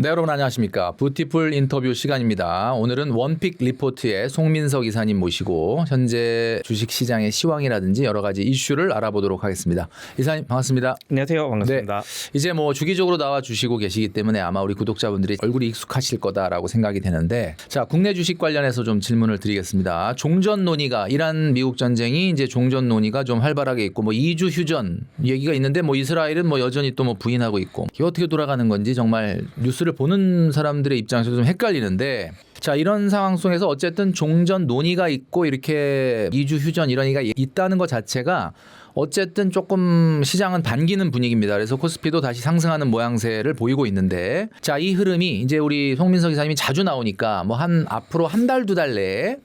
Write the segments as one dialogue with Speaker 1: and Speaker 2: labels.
Speaker 1: 네, 여러분 안녕하십니까. 뷰티풀 인터뷰 시간입니다. 오늘은 원픽 리포트의 송민석 이사님 모시고 현재 주식시장의 시황이라든지 여러 가지 이슈를 알아보도록 하겠습니다. 이사님 반갑습니다.
Speaker 2: 안녕하세요. 반갑습니다.
Speaker 1: 네, 이제 뭐 주기적으로 나와 주시고 계시기 때문에 아마 우리 구독자분들이 얼굴이 익숙하실 거다라고 생각이 되는데, 자, 국내 주식 관련해서 좀 질문을 드리겠습니다. 종전 논의가, 이란 미국 전쟁이 이제 종전 논의가 좀 활발하게 있고 뭐 2주 휴전 얘기가 있는데 뭐 이스라엘은 뭐 여전히 또 뭐 부인하고 있고, 이게 어떻게 돌아가는 건지 정말 뉴스를 보는 사람들의 입장에서 좀 헷갈리는데, 자, 이런 상황 속에서 어쨌든 종전 논의가 있고 이렇게 2주 휴전 이런 얘기가 있다는 것 자체가 어쨌든 조금 시장은 반기는 분위기입니다. 그래서 코스피도 다시 상승하는 모양새를 보이고 있는데, 자, 이 흐름이 이제 우리 송민석 이사님이 자주 나오니까 뭐 앞으로 한 달, 두 달 내에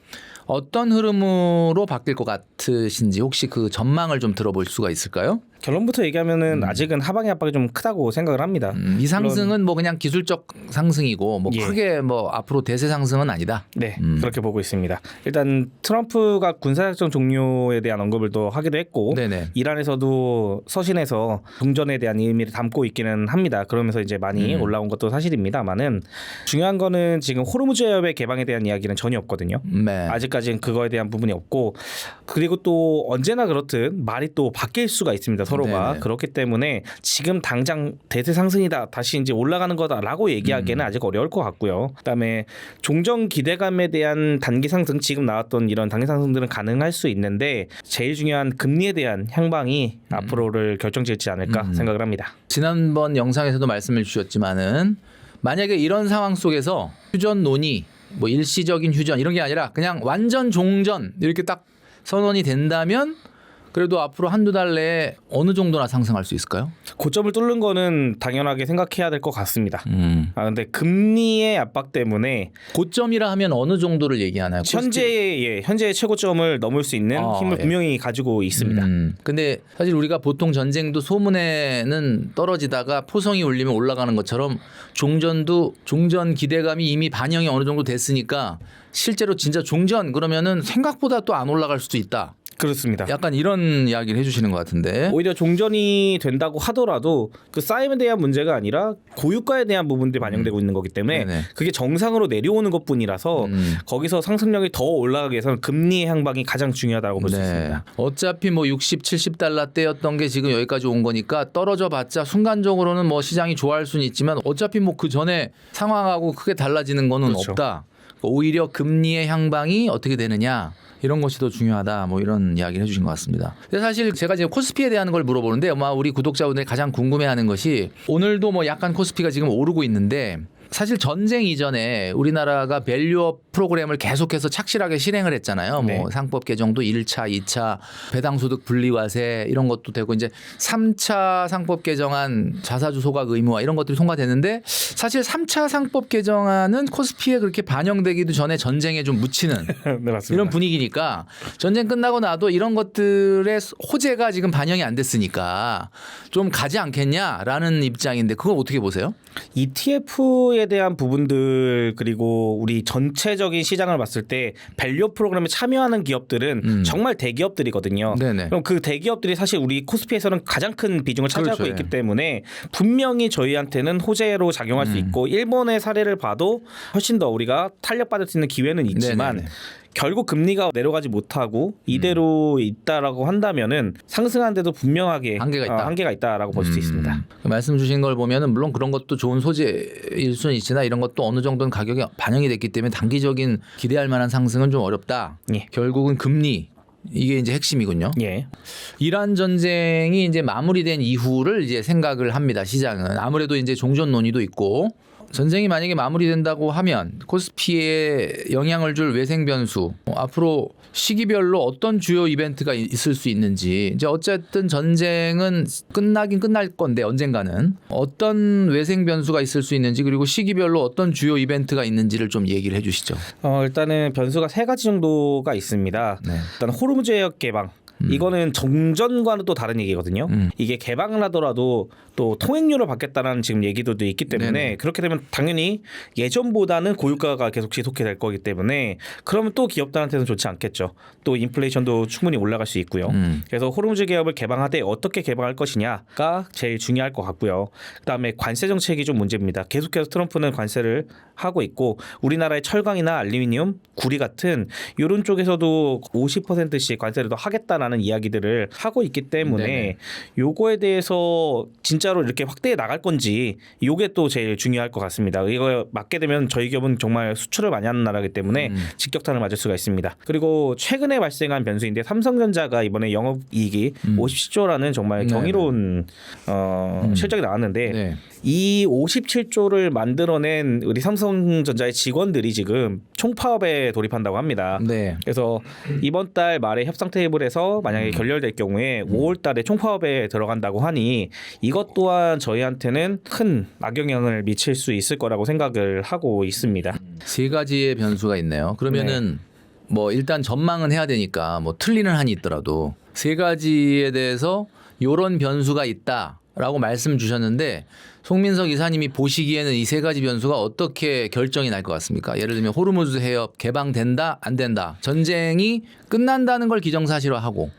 Speaker 1: 어떤 흐름으로 바뀔 것 같으신지 혹시 그 전망을 좀 들어볼 수가 있을까요?
Speaker 2: 결론부터 얘기하면은 아직은 하방의 압박이 좀 크다고 생각을 합니다.
Speaker 1: 이 상승은 뭐 그냥 기술적 상승이고 뭐
Speaker 2: 예.
Speaker 1: 크게 뭐 앞으로 대세 상승은 아니다.
Speaker 2: 네, 그렇게 보고 있습니다. 일단 트럼프가 군사작전 종료에 대한 언급을 또 하기도 했고,
Speaker 1: 네네.
Speaker 2: 이란에서도 서신에서 종전에 대한 의미를 담고 있기는 합니다. 그러면서 이제 많이 올라온 것도 사실입니다만은, 중요한 거는 지금 호르무즈 해협의 개방에 대한 이야기는 전혀 없거든요.
Speaker 1: 네.
Speaker 2: 아직까지는 그거에 대한 부분이 없고, 그리고 또 언제나 그렇듯 말이 또 바뀔 수가 있습니다. 서로가.
Speaker 1: 네네.
Speaker 2: 그렇기 때문에 지금 당장 대세 상승이다, 다시 이제 올라가는 거다라고 얘기하기에는 아직 어려울 것 같고요. 그다음에 종전 기대감에 대한 단기 상승, 지금 나왔던 이런 단기 상승들은 가능할 수 있는데, 제일 중요한 금리에 대한 향방이 앞으로를 결정짓지 않을까 생각을 합니다.
Speaker 1: 지난번 영상에서도 말씀을 주셨지만은, 만약에 이런 상황 속에서 휴전 논의, 뭐 일시적인 휴전 이런 게 아니라 그냥 완전 종전 이렇게 딱 선언이 된다면 그래도 앞으로 한두 달 내에 어느 정도나 상승할 수 있을까요?
Speaker 2: 고점을 뚫는 거는 당연하게 생각해야 될 것 같습니다. 근데 금리의 압박 때문에
Speaker 1: 고점이라 하면 어느 정도를 얘기하나요?
Speaker 2: 현재의 최고점을 넘을 수 있는 힘을 분명히 가지고 있습니다.
Speaker 1: 근데 사실 우리가 보통 전쟁도 소문에는 떨어지다가 포성이 울리면 올라가는 것처럼 종전도 종전 기대감이 이미 반영이 어느 정도 됐으니까 실제로 진짜 종전 그러면은 생각보다 또 안 올라갈 수도 있다.
Speaker 2: 그렇습니다.
Speaker 1: 약간 이런 이야기를 해주시는 것 같은데.
Speaker 2: 오히려 종전이 된다고 하더라도 그 싸임에 대한 문제가 아니라 고유가에 대한 부분들이 반영되고 있는 거기 때문에
Speaker 1: 네네.
Speaker 2: 그게 정상으로 내려오는 것뿐이라서 거기서 상승력이 더 올라가기 위해서는 금리의 향방이 가장 중요하다고 볼 수 있습니다.
Speaker 1: 어차피 뭐 60, 70달러대였던 게 지금 여기까지 온 거니까 떨어져 봤자 순간적으로는 뭐 시장이 좋아할 수는 있지만 어차피 뭐 그 전에 상황하고 크게 달라지는 거는
Speaker 2: 그렇죠.
Speaker 1: 없다. 오히려 금리의 향방이 어떻게 되느냐. 이런 것이 더 중요하다. 뭐 이런 이야기를 해주신 것 같습니다. 근데 사실 제가 이제 코스피에 대한 걸 물어보는데 아마 우리 구독자분들이 가장 궁금해하는 것이, 오늘도 뭐 약간 코스피가 지금 오르고 있는데, 사실 전쟁 이전에 우리나라가 밸류업 프로그램을 계속해서 착실하게 실행을 했잖아요.
Speaker 2: 네.
Speaker 1: 뭐 상법 개정도 1차, 2차, 배당소득 분리과세 이런 것도 되고, 이제 3차 상법 개정안 자사주 소각 의무화 이런 것들이 통과됐는데, 사실 3차 상법 개정안은 코스피에 그렇게 반영되기도 전에 전쟁에 좀 묻히는
Speaker 2: 네, 맞습니다.
Speaker 1: 이런 분위기니까, 전쟁 끝나고 나도 이런 것들의 호재가 지금 반영이 안 됐으니까 좀 가지 않겠냐라는 입장인데, 그걸 어떻게 보세요?
Speaker 2: ETF에 대한 부분들, 그리고 우리 전체적인 시장을 봤을 때 밸류 프로그램에 참여하는 기업들은 정말 대기업들이거든요.
Speaker 1: 네네.
Speaker 2: 그럼 그 대기업들이 사실 우리 코스피에서는 가장 큰 비중을 차지하고
Speaker 1: 그렇죠.
Speaker 2: 있기 때문에 분명히 저희한테는 호재로 작용할 수 있고, 일본의 사례를 봐도 훨씬 더 우리가 탄력받을 수 있는 기회는 있지만,
Speaker 1: 네네네.
Speaker 2: 결국 금리가 내려가지 못하고 이대로 있다라고 한다면은 상승하는데도 분명하게 한계가 있다라고 볼 수 있습니다.
Speaker 1: 말씀 주신 걸 보면은 물론 그런 것도 좋은 소재일 수는 있으나, 이런 것도 어느 정도는 가격에 반영이 됐기 때문에 단기적인 기대할 만한 상승은 좀 어렵다.
Speaker 2: 예.
Speaker 1: 결국은 금리, 이게 이제 핵심이군요.
Speaker 2: 예.
Speaker 1: 이란 전쟁이 이제 마무리된 이후를 이제 생각을 합니다. 시장은 아무래도 이제 종전 논의도 있고, 전쟁이 만약에 마무리된다고 하면 코스피에 영향을 줄 외생 변수, 앞으로 시기별로 어떤 주요 이벤트가 있을 수 있는지, 이제 어쨌든 전쟁은 끝나긴 끝날 건데 언젠가는 어떤 외생 변수가 있을 수 있는지, 그리고 시기별로 어떤 주요 이벤트가 있는지를 좀 얘기를 해주시죠.
Speaker 2: 일단은 변수가 세 가지 정도가 있습니다.
Speaker 1: 네.
Speaker 2: 일단 호르무즈 해협 개방. 이거는 종전과는 또 다른 얘기거든요. 이게 개방을 하더라도 또 통행료를 받겠다는 지금 얘기도 있기 때문에
Speaker 1: 네네.
Speaker 2: 그렇게 되면 당연히 예전보다는 고유가가 계속 지속이 될 거기 때문에 그러면 또 기업들한테는 좋지 않겠죠. 또 인플레이션도 충분히 올라갈 수 있고요. 그래서 호르무즈 개업을 개방하되 어떻게 개방할 것이냐가 제일 중요할 것 같고요. 그다음에 관세 정책이 좀 문제입니다. 계속해서 트럼프는 관세를 하고 있고 우리나라의 철강이나 알루미늄, 구리 같은 이런 쪽에서도 50%씩 관세를 더 하겠다라는 이야기들을 하고 있기 때문에
Speaker 1: 네네.
Speaker 2: 요거에 대해서 진짜로 이렇게 확대해 나갈 건지 요게 또 제일 중요할 것 같습니다. 이거 맞게 되면 저희 기업은 정말 수출을 많이 하는 나라이기 때문에 직격탄을 맞을 수가 있습니다. 그리고 최근에 발생한 변수인데 삼성전자가 이번에 영업이익이 57조라는 정말 경이로운 실적이 나왔는데
Speaker 1: 네.
Speaker 2: 이 57조를 만들어낸 우리 삼성전자의 직원들이 지금 총파업에 돌입한다고 합니다.
Speaker 1: 네.
Speaker 2: 그래서 이번 달 말에 협상 테이블에서 만약에 결렬될 경우에 5월 달에 총파업에 들어간다고 하니 이것 또한 저희한테는 큰 악영향을 미칠 수 있을 거라고 생각을 하고 있습니다.
Speaker 1: 세 가지의 변수가 있네요. 그러면은 뭐 일단 전망은 해야 되니까 뭐 틀리는 한이 있더라도 세 가지에 대해서 요런 변수가 있다라고 말씀 주셨는데 송민석 이사님이 보시기에는 이 세 가지 변수가 어떻게 결정이 날 것 같습니까? 예를 들면 호르무즈 해협 개방된다 안 된다. 전쟁이 끝난다는 걸 기정사실화하고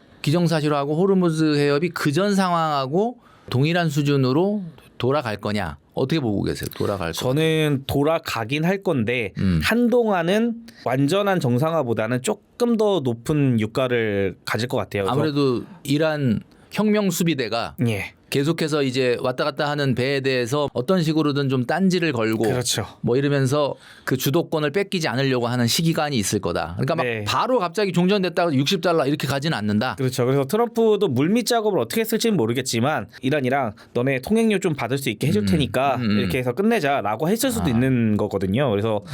Speaker 1: 호르무즈 해협이 그전 상황하고 동일한 수준으로 돌아갈 거냐. 어떻게 보고 계세요? 돌아갈 거.
Speaker 2: 저는 돌아가긴 할 건데 한동안은 완전한 정상화보다는 조금 더 높은 유가를 가질 것 같아요. 그래서
Speaker 1: 아무래도 이란 혁명 수비대가
Speaker 2: 예.
Speaker 1: 계속해서 이제 왔다 갔다 하는 배에 대해서 어떤 식으로든 좀 딴지를 걸고
Speaker 2: 그렇죠.
Speaker 1: 뭐 이러면서 그 주도권을 뺏기지 않으려고 하는 시기간이 있을 거다. 그러니까 막
Speaker 2: 네.
Speaker 1: 바로 갑자기 종전됐다가 60달러 이렇게 가지는 않는다.
Speaker 2: 그렇죠. 그래서 트럼프도 물밑 작업을 어떻게 했을지는 모르겠지만 이란이랑 너네 통행료 좀 받을 수 있게 해줄 테니까 이렇게 해서 끝내자라고 했을 수도 있는 거거든요. 그래서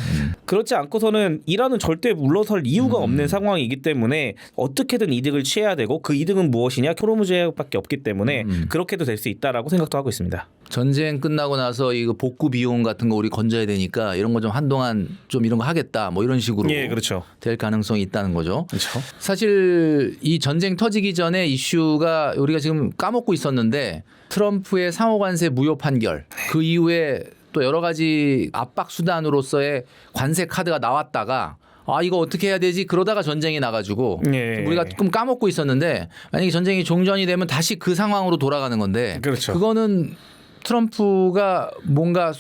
Speaker 2: 그렇지 않고서는 이란은 절대 물러설 이유가 없는 상황이기 때문에 어떻게든 이득을 취해야 되고 그 이득은 무엇이냐? 호르무즈 해협밖에 없기 때문에 그렇게도 될 수 있다라고 생각도 하고 있습니다.
Speaker 1: 전쟁 끝나고 나서 이거 복구 비용 같은 거 우리 건져야 되니까 이런 거 좀 한동안 좀 이런 거 하겠다 뭐 이런 식으로
Speaker 2: 예, 그렇죠.
Speaker 1: 될 가능성이 있다는 거죠.
Speaker 2: 그렇죠.
Speaker 1: 사실 이 전쟁 터지기 전에 이슈가 우리가 지금 까먹고 있었는데 트럼프의 상호관세 무효 판결 그 이후에 또 여러 가지 압박 수단으로서의 관세 카드가 나왔다가 아 이거 어떻게 해야 되지 그러다가 전쟁이 나가지고
Speaker 2: 예.
Speaker 1: 우리가 조금 까먹고 있었는데 만약에 전쟁이 종전이 되면 다시 그 상황으로 돌아가는 건데
Speaker 2: 그렇죠.
Speaker 1: 그거는 트럼프가 뭔가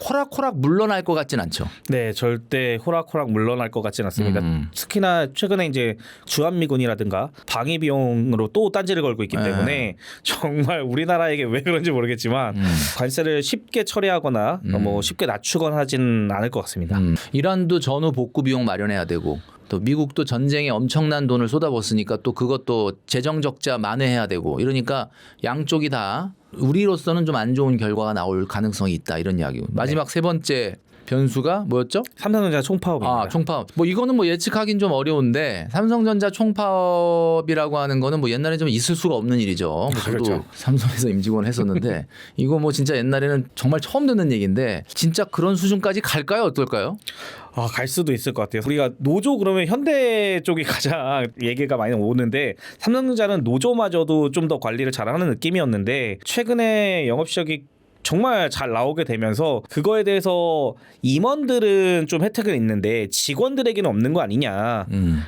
Speaker 1: 호락호락 물러날 것 같진 않죠.
Speaker 2: 네, 절대 호락호락 물러날 것 같지는 않습니다. 특히나 최근에 이제 주한미군이라든가 방위 비용으로 또 딴지를 걸고 있기 때문에 정말 우리나라에게 왜 그런지 모르겠지만 관세를 쉽게 처리하거나 뭐 쉽게 낮추거나 하지는 않을 것 같습니다.
Speaker 1: 이란도 전후 복구 비용 마련해야 되고 또 미국도 전쟁에 엄청난 돈을 쏟아붓으니까 또 그것도 재정 적자 만회해야 되고 이러니까 양쪽이 다 우리로서는 좀 안 좋은 결과가 나올 가능성이 있다 이런 이야기고 마지막 세 번째 변수가 뭐였죠?
Speaker 2: 삼성전자 총파업입니다.
Speaker 1: 아, 총파업. 뭐 이거는 뭐 예측하긴 좀 어려운데 삼성전자 총파업이라고 하는 거는 뭐 옛날에 좀 있을 수가 없는 일이죠. 뭐 저도
Speaker 2: 그렇죠.
Speaker 1: 삼성에서 임직원 했었는데 이거 뭐 진짜 옛날에는 정말 처음 듣는 얘기인데 진짜 그런 수준까지 갈까요? 어떨까요?
Speaker 2: 아, 갈 수도 있을 것 같아요. 우리가 노조 그러면 현대 쪽이 가장 얘기가 많이 오는데 삼성전자는 노조마저도 좀 더 관리를 잘하는 느낌이었는데 최근에 영업시력이 정말 잘 나오게 되면서 그거에 대해서 임원들은 좀 혜택은 있는데 직원들에게는 없는 거 아니냐.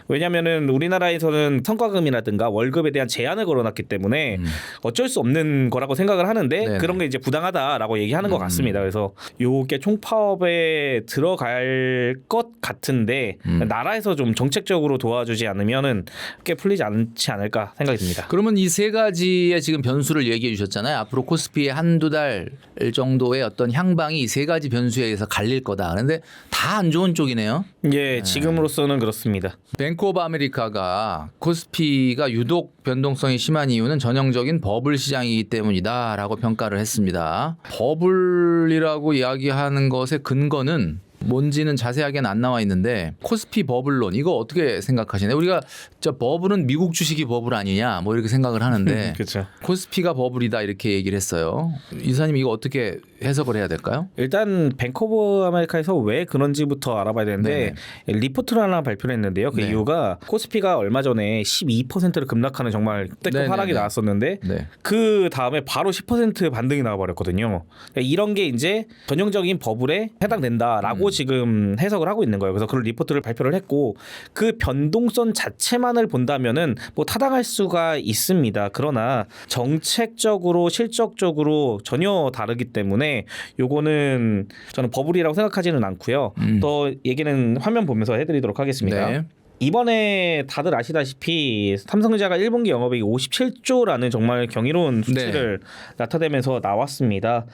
Speaker 2: 왜냐하면은 우리나라에서는 성과금이라든가 월급에 대한 제한을 걸어놨기 때문에 어쩔 수 없는 거라고 생각을 하는데
Speaker 1: 네네.
Speaker 2: 그런 게 이제 부당하다라고 얘기하는 것 같습니다. 그래서 요게 총파업에 들어갈 것 같은데 나라에서 좀 정책적으로 도와주지 않으면은 꽤 풀리지 않지 않을까 생각이 듭니다.
Speaker 1: 그러면 이 세 가지의 지금 변수를 얘기해 주셨잖아요. 앞으로 코스피의 한두 달 정도의 어떤 향방이 이 세 가지 변수에 의해서 갈릴 거다. 그런데 다 안 좋은 쪽이네요.
Speaker 2: 예, 지금으로서는 그렇습니다.
Speaker 1: 뱅크 오브 아메리카가 코스피가 유독 변동성이 심한 이유는 전형적인 버블 시장이기 때문이다라고 평가를 했습니다. 버블이라고 이야기하는 것의 근거는 뭔지는 자세하게는 안 나와 있는데 코스피 버블론 이거 어떻게 생각하시나요? 우리가 저 버블은 미국 주식이 버블 아니냐 뭐 이렇게 생각을 하는데
Speaker 2: 그렇죠.
Speaker 1: 코스피가 버블이다 이렇게 얘기를 했어요. 이사님 이거 어떻게 해석을 해야 될까요?
Speaker 2: 일단 뱅크 오브 아메리카에서 왜 그런지부터 알아봐야 되는데 리포트를 하나 발표를 했는데요. 그
Speaker 1: 네.
Speaker 2: 이유가 코스피가 얼마 전에 12%를 급락하는 정말 역대급 하락이 나왔었는데
Speaker 1: 네.
Speaker 2: 그 다음에 바로 10% 반등이 나와버렸거든요. 그러니까 이런 게 이제 전형적인 버블에 해당된다라고 지금 해석을 하고 있는 거예요. 그래서 그런 리포트를 발표를 했고 그 변동성 자체만을 본다면은 뭐 타당할 수가 있습니다. 그러나 정책적으로 실적적으로 전혀 다르기 때문에 요거는 저는 버블이라고 생각하지는 않고요. 더 얘기는 화면 보면서 해드리도록 하겠습니다.
Speaker 1: 네.
Speaker 2: 이번에 다들 아시다시피 삼성전자가 1분기 영업이익이 57조라는 정말 경이로운 수치를 나타내면서 나왔습니다.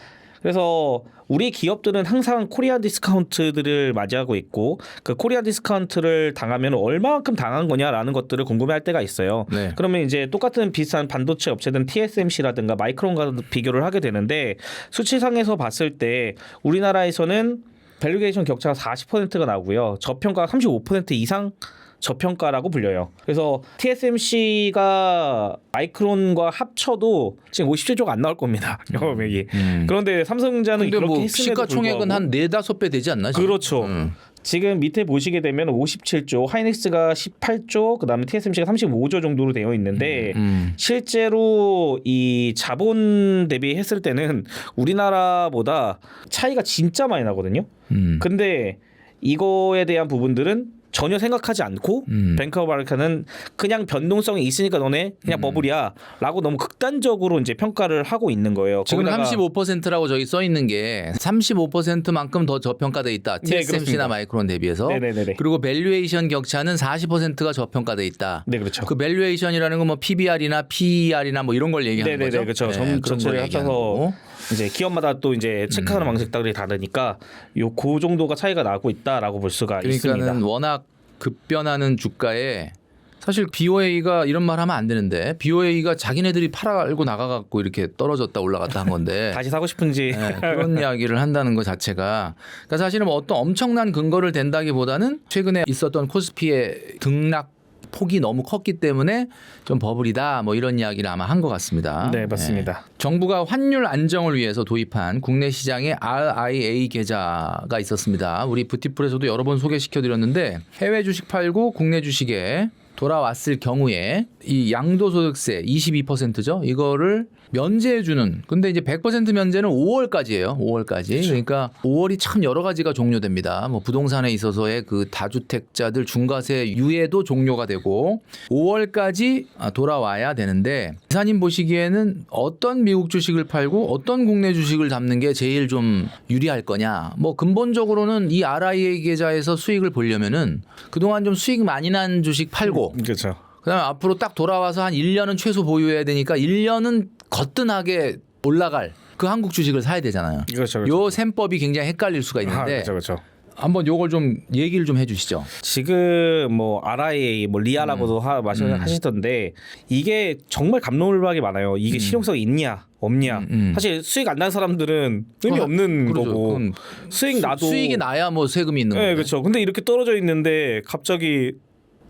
Speaker 2: 그래서 우리 기업들은 항상 코리아 디스카운트들을 맞이하고 있고 그 코리아 디스카운트를 당하면 얼마만큼 당한 거냐라는 것들을 궁금해할 때가 있어요.
Speaker 1: 네.
Speaker 2: 그러면 이제 똑같은 비슷한 반도체 업체든 TSMC라든가 마이크론과 비교를 하게 되는데 수치상에서 봤을 때 우리나라에서는 밸류에이션 격차가 40%가 나고요. 저평가가 35% 이상 저평가라고 불려요. 그래서 TSMC가 마이크론과 합쳐도 지금 57조가 안 나올 겁니다. 영업이익이. 그런데 삼성전자는
Speaker 1: 근데
Speaker 2: 그렇게
Speaker 1: 뭐
Speaker 2: 했음에도
Speaker 1: 시가총액은
Speaker 2: 불구하고
Speaker 1: 한 4-5배 되지 않나? 지금?
Speaker 2: 그렇죠. 지금 밑에 보시게 되면 57조, 하이닉스가 18조, 그다음에 TSMC가 35조 정도로 되어 있는데 실제로 이 자본 대비했을 때는 우리나라보다 차이가 진짜 많이 나거든요. 근데 이거에 대한 부분들은 전혀 생각하지 않고 뱅크 오브 아메리카는 그냥 변동성이 있으니까 너네 그냥 버블이야 라고 너무 극단적으로 이제 평가를 하고 있는 거예요.
Speaker 1: 지금
Speaker 2: 거기다가
Speaker 1: 35%라고 저기 써 있는 게 35%만큼 더 저평가돼 있다. TSMC나
Speaker 2: 그렇습니다.
Speaker 1: 마이크론 대비해서.
Speaker 2: 네네네네.
Speaker 1: 그리고 밸류에이션 격차는 40%가 저평가돼 있다.
Speaker 2: 네, 그렇죠.
Speaker 1: 그 밸류에이션이라는 건 뭐 PBR이나 PER이나 뭐 이런 걸 얘기하는
Speaker 2: 네네네,
Speaker 1: 거죠.
Speaker 2: 그렇죠.
Speaker 1: 그런
Speaker 2: 전체를
Speaker 1: 걸 얘기하는
Speaker 2: 합쳐서
Speaker 1: 거고.
Speaker 2: 이제 기업마다 또 이제 체크하는 방식들이 다르니까 그 정도가 차이가 나고 있다라고 볼 수가 있습니다.
Speaker 1: 그러니까는 워낙 급변하는 주가에 사실 BOA가 이런 말 하면 안 되는데 BOA가 자기네들이 팔아알고 나가갖고 이렇게 떨어졌다 올라갔다 한 건데
Speaker 2: 다시 사고 싶은지
Speaker 1: 네, 그런 이야기를 한다는 것 자체가 그러니까 사실은 뭐 어떤 엄청난 근거를 댄다기보다는 최근에 있었던 코스피의 등락 폭이 너무 컸기 때문에 좀 버블이다 뭐 이런 이야기를 아마 한 것 같습니다.
Speaker 2: 네, 맞습니다.
Speaker 1: 정부가 환율 안정을 위해서 도입한 국내 시장의 RIA 계좌가 있었습니다. 우리 부티풀에서도 여러 번 소개시켜드렸는데 해외 주식 팔고 국내 주식에 돌아왔을 경우에 이 양도소득세 22%죠. 이거를 면제해주는. 근데 이제 100% 면제는 5월까지예요. 5월까지.
Speaker 2: 그렇죠.
Speaker 1: 그러니까 5월이 참 여러 가지가 종료됩니다. 뭐 부동산에 있어서의 그 다주택자들 중과세 유예도 종료가 되고 5월까지 돌아와야 되는데 이사님 보시기에는 어떤 미국 주식을 팔고 어떤 국내 주식을 잡는 게 제일 좀 유리할 거냐. 뭐 근본적으로는 이 RIA 계좌에서 수익을 보려면은 그동안 좀 수익 많이 난 주식 팔고
Speaker 2: 그렇죠.
Speaker 1: 그다음에 앞으로 딱 돌아와서 한 1년은 최소 보유해야 되니까 1년은 거뜬하게 올라갈 그 한국 주식을 사야 되잖아요.
Speaker 2: 그렇죠.
Speaker 1: 요 셈법이 굉장히 헷갈릴 수가 있는데
Speaker 2: 그렇죠.
Speaker 1: 한번 요걸 좀 얘기를 좀 해주시죠.
Speaker 2: 지금 뭐 RIA 뭐 리아라고도 하시던데 이게 정말 감론을박이 많아요. 이게 실용성이 있냐 없냐. 사실 수익 안 난 사람들은 의미 없는
Speaker 1: 그렇죠.
Speaker 2: 거고
Speaker 1: 그건
Speaker 2: 수익 나도
Speaker 1: 수익이 나야 뭐 세금이 있는
Speaker 2: 네,
Speaker 1: 거예요.
Speaker 2: 그렇죠. 근데 이렇게 떨어져 있는데 갑자기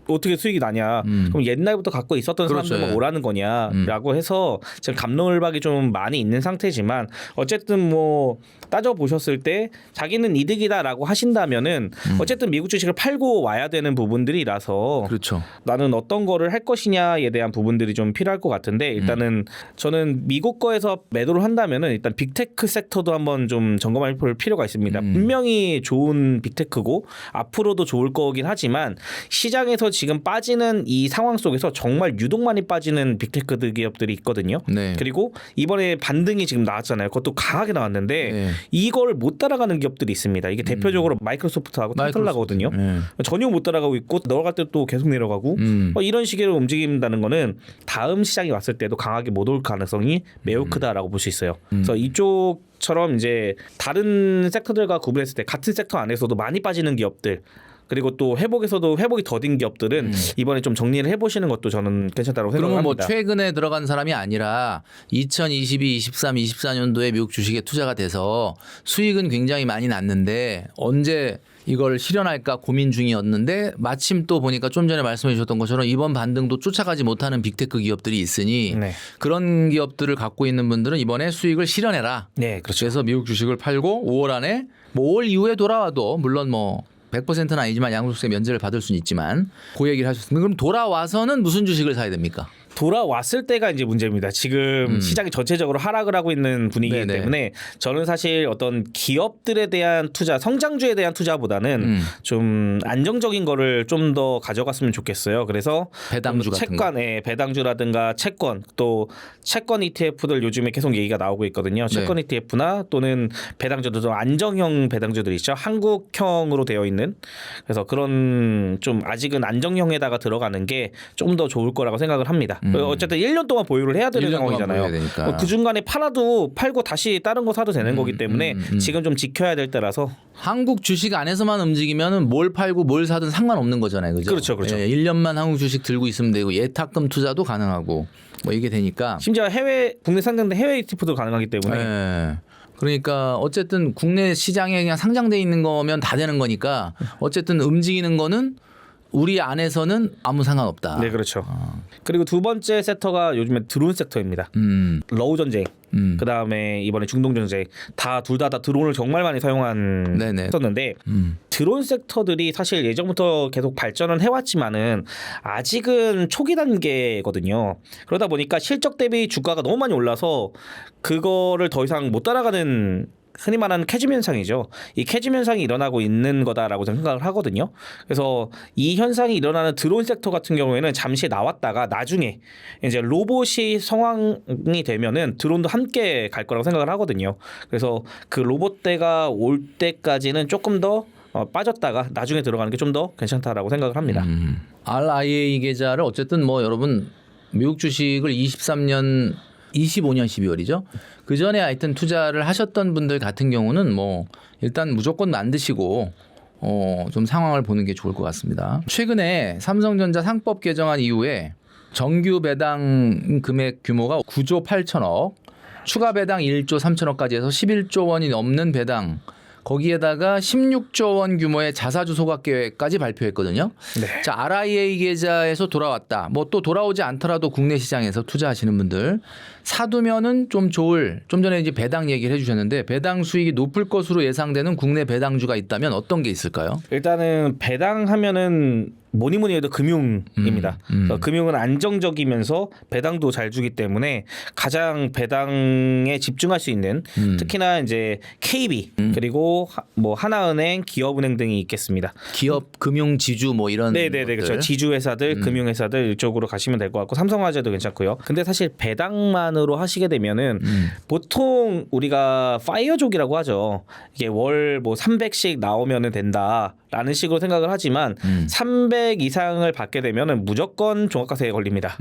Speaker 2: 어떻게 수익이 나냐? 그럼 옛날부터 갖고 있었던
Speaker 1: 그렇죠.
Speaker 2: 사람들만 오라는 거냐라고 해서 지금 감론을박이 좀 많이 있는 상태지만 어쨌든 뭐 따져 보셨을 때 자기는 이득이다라고 하신다면은 어쨌든 미국 주식을 팔고 와야 되는 부분들이라서
Speaker 1: 그렇죠.
Speaker 2: 나는 어떤 거를 할 것이냐에 대한 부분들이 좀 필요할 것 같은데 일단은 저는 미국 거에서 매도를 한다면은 일단 빅테크 섹터도 한번 좀 점검할 필요가 있습니다. 분명히 좋은 빅테크고 앞으로도 좋을 거긴 하지만 시장에서 지금 빠지는 이 상황 속에서 정말 유독 많이 빠지는 빅테크 기업들이 있거든요.
Speaker 1: 네.
Speaker 2: 그리고 이번에 반등이 지금 나왔잖아요. 그것도 강하게 나왔는데
Speaker 1: 네.
Speaker 2: 이걸 못 따라가는 기업들이 있습니다. 이게 대표적으로 마이크로소프트하고 테슬라거든요.
Speaker 1: 네.
Speaker 2: 전혀 못 따라가고 있고 내려갈 때 또 계속 내려가고 이런 식으로 움직인다는 거는 다음 시장이 왔을 때도 강하게 못 올 가능성이 매우 크다라고 볼 수 있어요. 그래서 이쪽처럼 이제 다른 섹터들과 구분했을 때 같은 섹터 안에서도 많이 빠지는 기업들 그리고 또 회복에서도 회복이 더딘 기업들은 이번에 좀 정리를 해보시는 것도 저는 괜찮다고
Speaker 1: 그러면 뭐
Speaker 2: 생각합니다.
Speaker 1: 최근에 들어간 사람이 아니라 2022, 23, 24년도에 미국 주식에 투자가 돼서 수익은 굉장히 많이 났는데 언제 이걸 실현할까 고민 중이었는데 마침 또 보니까 좀 전에 말씀해 주셨던 것처럼 이번 반등도 쫓아가지 못하는 빅테크 기업들이 있으니
Speaker 2: 네.
Speaker 1: 그런 기업들을 갖고 있는 분들은 이번에 수익을 실현해라.
Speaker 2: 네, 그렇죠.
Speaker 1: 그래서 미국 주식을 팔고 5월 안에 뭐 5월 이후에 돌아와도 물론 뭐 100%는 아니지만 양도소득세 면제를 받을 수는 있지만 그 얘기를 하셨습니다. 그럼 돌아와서는 무슨 주식을 사야 됩니까?
Speaker 2: 돌아왔을 때가 이제 문제입니다. 지금 시장이 전체적으로 하락을 하고 있는 분위기이기
Speaker 1: 네네.
Speaker 2: 때문에 저는 사실 어떤 기업들에 대한 투자, 성장주에 대한 투자보다는 좀 안정적인 거를 좀 더 가져갔으면 좋겠어요. 그래서
Speaker 1: 배당주 같은
Speaker 2: 채권에 배당주라든가 채권 또 채권 ETF들 요즘에 계속 얘기가 나오고 있거든요. 채권 ETF나 또는 배당주도 좀 안정형 배당주들 있죠. 한국형으로 되어 있는 그래서 그런 좀 아직은 안정형에다가 들어가는 게 좀 더 좋을 거라고 생각을 합니다. 어쨌든 1년 동안 보유를 해야 되는
Speaker 1: 1년 동안
Speaker 2: 상황이잖아요.
Speaker 1: 보유해야 되니까.
Speaker 2: 그 중간에 팔고 다시 다른 거 사도 되는 거기 때문에 지금 좀 지켜야 될 때라서
Speaker 1: 한국 주식 안에서만 움직이면은 뭘 팔고 뭘 사든 상관없는 거잖아요. 그죠?
Speaker 2: 그렇죠, 그렇죠.
Speaker 1: 1년만 한국 주식 들고 있으면 되고 예탁금 투자도 가능하고 뭐 이게 되니까.
Speaker 2: 심지어 국내 상장된 해외 ETF도 가능하기 때문에
Speaker 1: 예. 그러니까 어쨌든 국내 시장에 그냥 상장돼 있는 거면 다 되는 거니까 어쨌든 움직이는 거는 우리 안에서는 아무 상관없다.
Speaker 2: 네, 그렇죠. 그리고 두 번째 섹터가 요즘에 드론 섹터입니다. 러우 전쟁, 그 다음에 이번에 중동 전쟁 둘 다 드론을 정말 많이 사용한
Speaker 1: 네네.
Speaker 2: 섹터인데 드론 섹터들이 사실 예전부터 계속 발전은 해왔지만은 아직은 초기 단계거든요. 그러다 보니까 실적 대비 주가가 너무 많이 올라서 그거를 더 이상 못 따라가는 흔히 말하는 캐즘 현상이죠. 이 캐즘 현상이 일어나고 있는 거다라고 저는 생각을 하거든요. 그래서 이 현상이 일어나는 드론 섹터 같은 경우에는 잠시 나왔다가 나중에 이제 로봇이 성황이 되면은 드론도 함께 갈 거라고 생각을 하거든요. 그래서 그 로봇 때가 올 때까지는 조금 더 빠졌다가 나중에 들어가는 게 좀 더 괜찮다라고 생각을 합니다.
Speaker 1: RIA 계좌를 어쨌든 뭐 여러분 미국 주식을 25년 12월이죠. 그 전에 하여튼 투자를 하셨던 분들 같은 경우는 뭐 일단 무조건 만드시고 좀 상황을 보는 게 좋을 것 같습니다. 최근에 삼성전자 상법 개정안 이후에 정규 배당 금액 규모가 9조 8천억, 추가 배당 1조 3천억까지 해서 11조 원이 넘는 배당. 거기에다가 16조 원 규모의 자사주 소각 계획까지 발표했거든요.
Speaker 2: 네.
Speaker 1: 자, RIA 계좌에서 돌아왔다. 뭐 또 돌아오지 않더라도 국내 시장에서 투자하시는 분들 사두면은 좀 좋을. 좀 전에 이제 배당 얘기를 해주셨는데 배당 수익이 높을 것으로 예상되는 국내 배당주가 있다면 어떤 게 있을까요?
Speaker 2: 일단은 배당하면은 뭐니 해도 금융입니다. 그래서 금융은 안정적이면서 배당도 잘 주기 때문에 가장 배당에 집중할 수 있는 특히나 이제 KB 그리고 뭐 하나은행, 기업은행 등이 있겠습니다.
Speaker 1: 기업, 금융, 지주 뭐 이런
Speaker 2: 네네네
Speaker 1: 것들.
Speaker 2: 그렇죠. 지주회사들, 금융회사들 이쪽으로 가시면 될 것 같고 삼성화재도 괜찮고요. 근데 사실 배당만으로 하시게 되면은 보통 우리가 파이어족이라고 하죠. 이게 월 뭐 300씩 나오면은 된다라는 식으로 생각을 하지만 300 이상을 받게 되면은 무조건 종합과세에 걸립니다.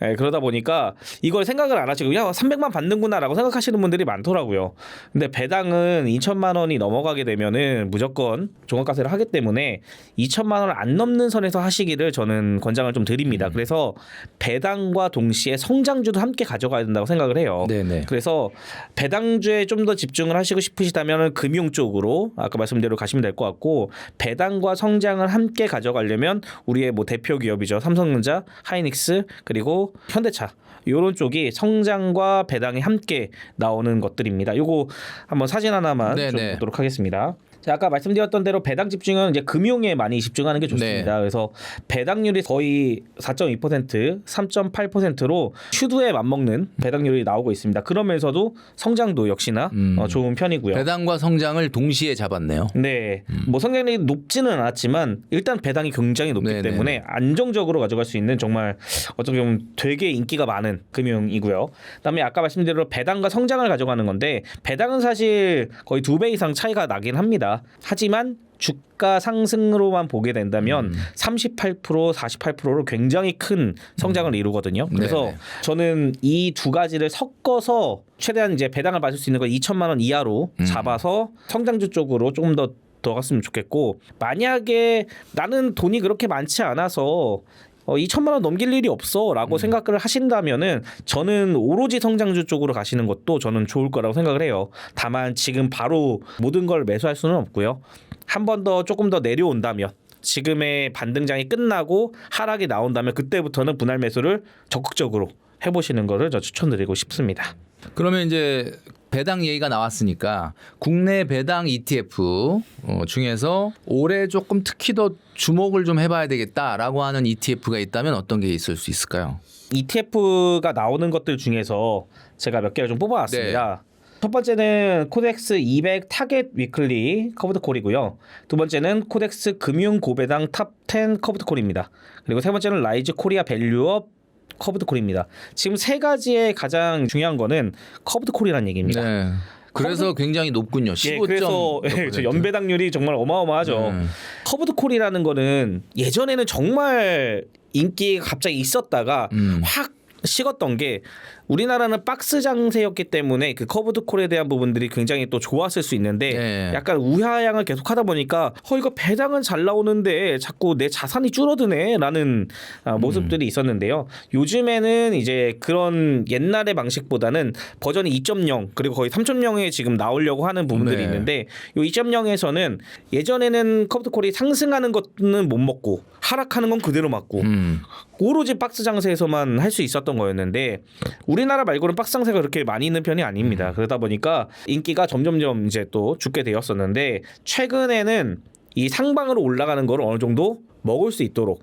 Speaker 2: 네, 그러다 보니까 이걸 생각을 안 하시고 야 300만 받는구나라고 생각하시는 분들이 많더라고요. 근데 배당은 2천만 원이 넘어가게 되면은 무조건 종합과세를 하기 때문에 2천만 원을 안 넘는 선에서 하시기를 저는 권장을 좀 드립니다. 그래서 배당과 동시에 성장주도 함께 가져가야 된다고 생각을 해요.
Speaker 1: 네네.
Speaker 2: 그래서 배당주에 좀 더 집중을 하시고 싶으시다면 금융 쪽으로 아까 말씀대로 가시면 될 것 같고 배당과 성장을 함께 가져가려면 우리의 뭐 대표 기업이죠. 삼성전자, 하이닉스 그리고 현대차 이런 쪽이 성장과 배당이 함께 나오는 것들입니다. 요거 한번 사진 하나만 좀
Speaker 1: 네네.
Speaker 2: 보도록 하겠습니다. 자, 아까 말씀드렸던 대로 배당 집중은 이제 금융에 많이 집중하는 게 좋습니다.
Speaker 1: 네.
Speaker 2: 그래서 배당률이 거의 4.2%, 3.8%로 슈드에 맞먹는 배당률이 나오고 있습니다. 그러면서도 성장도 역시나 좋은 편이고요.
Speaker 1: 배당과 성장을 동시에 잡았네요.
Speaker 2: 네, 뭐 성장률이 높지는 않았지만 일단 배당이 굉장히 높기
Speaker 1: 네네.
Speaker 2: 때문에 안정적으로 가져갈 수 있는 정말 어떻게 보면 되게 인기가 많은 금융이고요. 그다음에 아까 말씀드린 대로 배당과 성장을 가져가는 건데 배당은 사실 거의 2배 이상 차이가 나긴 합니다. 하지만 주가 상승으로만 보게 된다면 38%, 48%로 굉장히 큰 성장을 이루거든요. 그래서
Speaker 1: 네네.
Speaker 2: 저는 이 두 가지를 섞어서 최대한 이제 배당을 받을 수 있는 거 2천만 원 이하로 잡아서 성장주 쪽으로 조금 더 갔으면 좋겠고 만약에 나는 돈이 그렇게 많지 않아서 2천만 원 넘길 일이 없어라고 생각을 하신다면은 저는 오로지 성장주 쪽으로 가시는 것도 저는 좋을 거라고 생각을 해요. 다만 지금 바로 모든 걸 매수할 수는 없고요. 한 번 더 조금 더 내려온다면 지금의 반등장이 끝나고 하락이 나온다면 그때부터는 분할 매수를 적극적으로 해보시는 거를 저 추천드리고 싶습니다.
Speaker 1: 그러면 이제 배당 얘기가 나왔으니까 국내 배당 ETF 중에서 올해 조금 특히 더 주목을 좀 해봐야 되겠다라고 하는 ETF가 있다면 어떤 게 있을 수 있을까요?
Speaker 2: ETF가 나오는 것들 중에서 제가 몇 개를 좀 뽑아왔습니다. 첫 번째는 코덱스 200 타겟 위클리 커브드 콜이고요. 두 번째는 코덱스 금융 고배당 탑 10 커브드 콜입니다. 그리고 세 번째는 라이즈 코리아 밸류업 커브드 콜입니다. 지금 세 가지의 가장 중요한 거는 커브드 콜이라는 얘기입니다.
Speaker 1: 네. 그래서 굉장히 높군요. 15.
Speaker 2: 그래서 저 연배당률이 정말 어마어마하죠. 커브드 콜이라는 거는 예전에는 정말 인기가 갑자기 있었다가 확 식었던 게 우리나라는 박스 장세였기 때문에 그 커브드 콜에 대한 부분들이 굉장히 또 좋았을 수 있는데
Speaker 1: 네.
Speaker 2: 약간 우하향을 계속하다 보니까 이거 배당은 잘 나오는데 자꾸 내 자산이 줄어드네라는 모습들이 있었는데요. 요즘에는 이제 그런 옛날의 방식보다는 버전이 2.0 그리고 거의 3.0에 지금 나오려고 하는 부분들이
Speaker 1: 네.
Speaker 2: 있는데 이 2.0에서는 예전에는 커브드 콜이 상승하는 것은 못 먹고 하락하는 건 그대로 맞고 오로지 박스 장세에서만 할 수 있었던 거였는데 우리나라 말고는 박스 장세가 그렇게 많이 있는 편이 아닙니다. 그러다 보니까 인기가 점점점 이제 또 죽게 되었었는데 최근에는 이 상방으로 올라가는 걸 어느 정도 먹을 수 있도록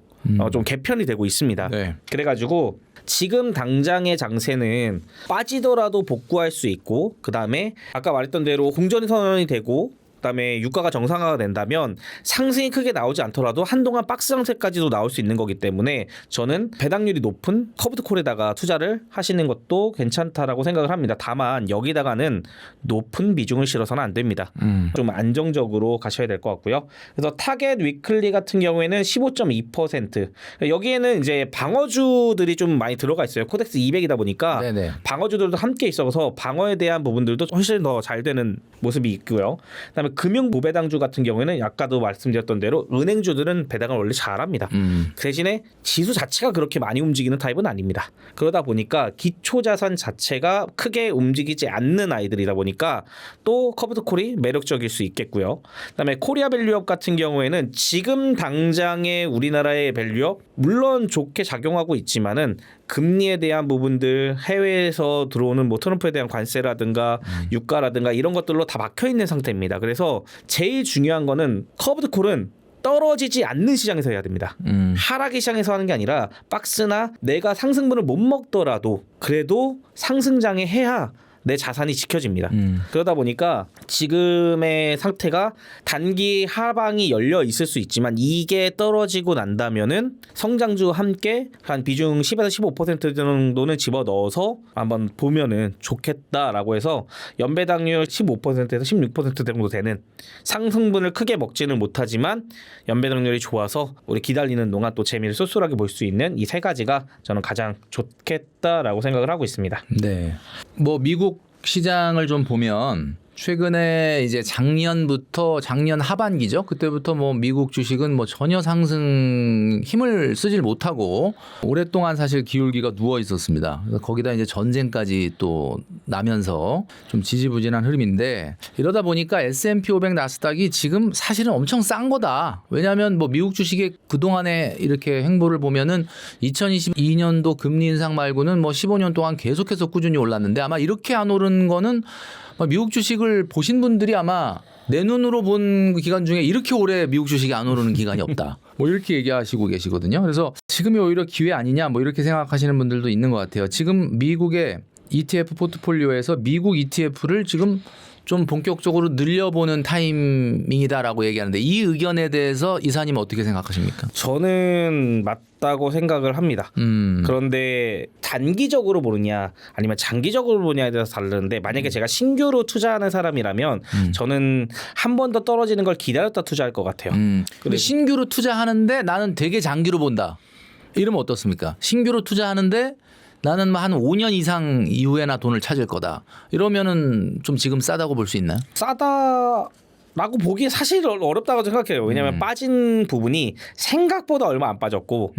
Speaker 2: 좀 개편이 되고 있습니다.
Speaker 1: 네.
Speaker 2: 그래가지고 지금 당장의 장세는 빠지더라도 복구할 수 있고 그 다음에 아까 말했던 대로 공전이 선언이 되고 그다음에 유가가 정상화가 된다면 상승이 크게 나오지 않더라도 한동안 박스 장세까지도 나올 수 있는 거기 때문에 저는 배당률이 높은 커브드 콜에다가 투자를 하시는 것도 괜찮다라고 생각을 합니다. 다만 여기다가는 높은 비중을 실어서는 안 됩니다. 좀 안정적으로 가셔야 될 것 같고요. 그래서 타겟 위클리 같은 경우에는 15.2%. 여기에는 이제 방어주들이 좀 많이 들어가 있어요. 코덱스 200이다 보니까
Speaker 1: 네네.
Speaker 2: 방어주들도 함께 있어서 방어에 대한 부분들도 훨씬 더 잘 되는 모습이 있고요. 그다음에 금융 무배당주 같은 경우에는 아까도 말씀드렸던 대로 은행주들은 배당을 원래 잘합니다. 대신에 지수 자체가 그렇게 많이 움직이는 타입은 아닙니다. 그러다 보니까 기초자산 자체가 크게 움직이지 않는 아이들이다 보니까 또 커브드 콜이 매력적일 수 있겠고요. 그다음에 코리아 밸류업 같은 경우에는 지금 당장의 우리나라의 밸류업 물론 좋게 작용하고 있지만은 금리에 대한 부분들 해외에서 들어오는 뭐 트럼프에 대한 관세라든가 유가라든가 이런 것들로 다 막혀 있는 상태입니다. 그래서 제일 중요한 거는 커브드 콜은 떨어지지 않는 시장에서 해야 됩니다. 하락의 시장에서 하는 게 아니라 박스나 내가 상승분을 못 먹더라도 그래도 상승장에 해야 내 자산이 지켜집니다. 그러다 보니까 지금의 상태가 단기 하방이 열려 있을 수 있지만 이게 떨어지고 난다면은 성장주 함께 한 비중 10에서 15% 정도는 집어넣어서 한번 보면은 좋겠다라고 해서 연배당률 15%에서 16% 정도 되는 상승분을 크게 먹지는 못하지만 연배당률이 좋아서 우리 기다리는 동안 또 재미를 쏠쏠하게 볼 수 있는 이 세 가지가 저는 가장 좋겠다라고 생각을 하고 있습니다.
Speaker 1: 네. 뭐 미국 시장을 좀 보면 최근에 이제 작년 하반기죠. 그때부터 뭐 미국 주식은 뭐 전혀 상승 힘을 쓰질 못하고 오랫동안 사실 기울기가 누워 있었습니다. 그래서 거기다 이제 전쟁까지 또 나면서 좀 지지부진한 흐름인데 이러다 보니까 S&P 500 나스닥이 지금 사실은 엄청 싼 거다. 왜냐하면 뭐 미국 주식의 그동안의 이렇게 행보를 보면은 2022년도 금리 인상 말고는 뭐 15년 동안 계속해서 꾸준히 올랐는데 아마 이렇게 안 오른 거는 미국 주식을 보신 분들이 아마 내 눈으로 본 기간 중에 이렇게 오래 미국 주식이 안 오르는 기간이 없다. 뭐 이렇게 얘기하시고 계시거든요. 그래서 지금이 오히려 기회 아니냐 뭐 이렇게 생각하시는 분들도 있는 것 같아요. 지금 미국의 ETF 포트폴리오에서 미국 ETF를 지금 좀 본격적으로 늘려보는 타이밍이다라고 얘기하는데 이 의견에 대해서 이사님 어떻게 생각하십니까?
Speaker 2: 저는 맞다고 생각을 합니다. 그런데 단기적으로 보느냐 아니면 장기적으로 보느냐에 대해서 다르는데 만약에 제가 신규로 투자하는 사람이라면 저는 한 번 더 떨어지는 걸 기다렸다 투자할 것 같아요.
Speaker 1: 근데 신규로 투자하는데 나는 되게 장기로 본다. 이러면 어떻습니까? 신규로 투자하는데 나는 한 5년 이상 이후에나 돈을 찾을 거다. 이러면은 좀 지금 싸다고 볼 수 있나요?
Speaker 2: 싸다 라고 보기 사실 어렵다고 생각해요. 왜냐하면 빠진 부분이 생각보다 얼마 안 빠졌고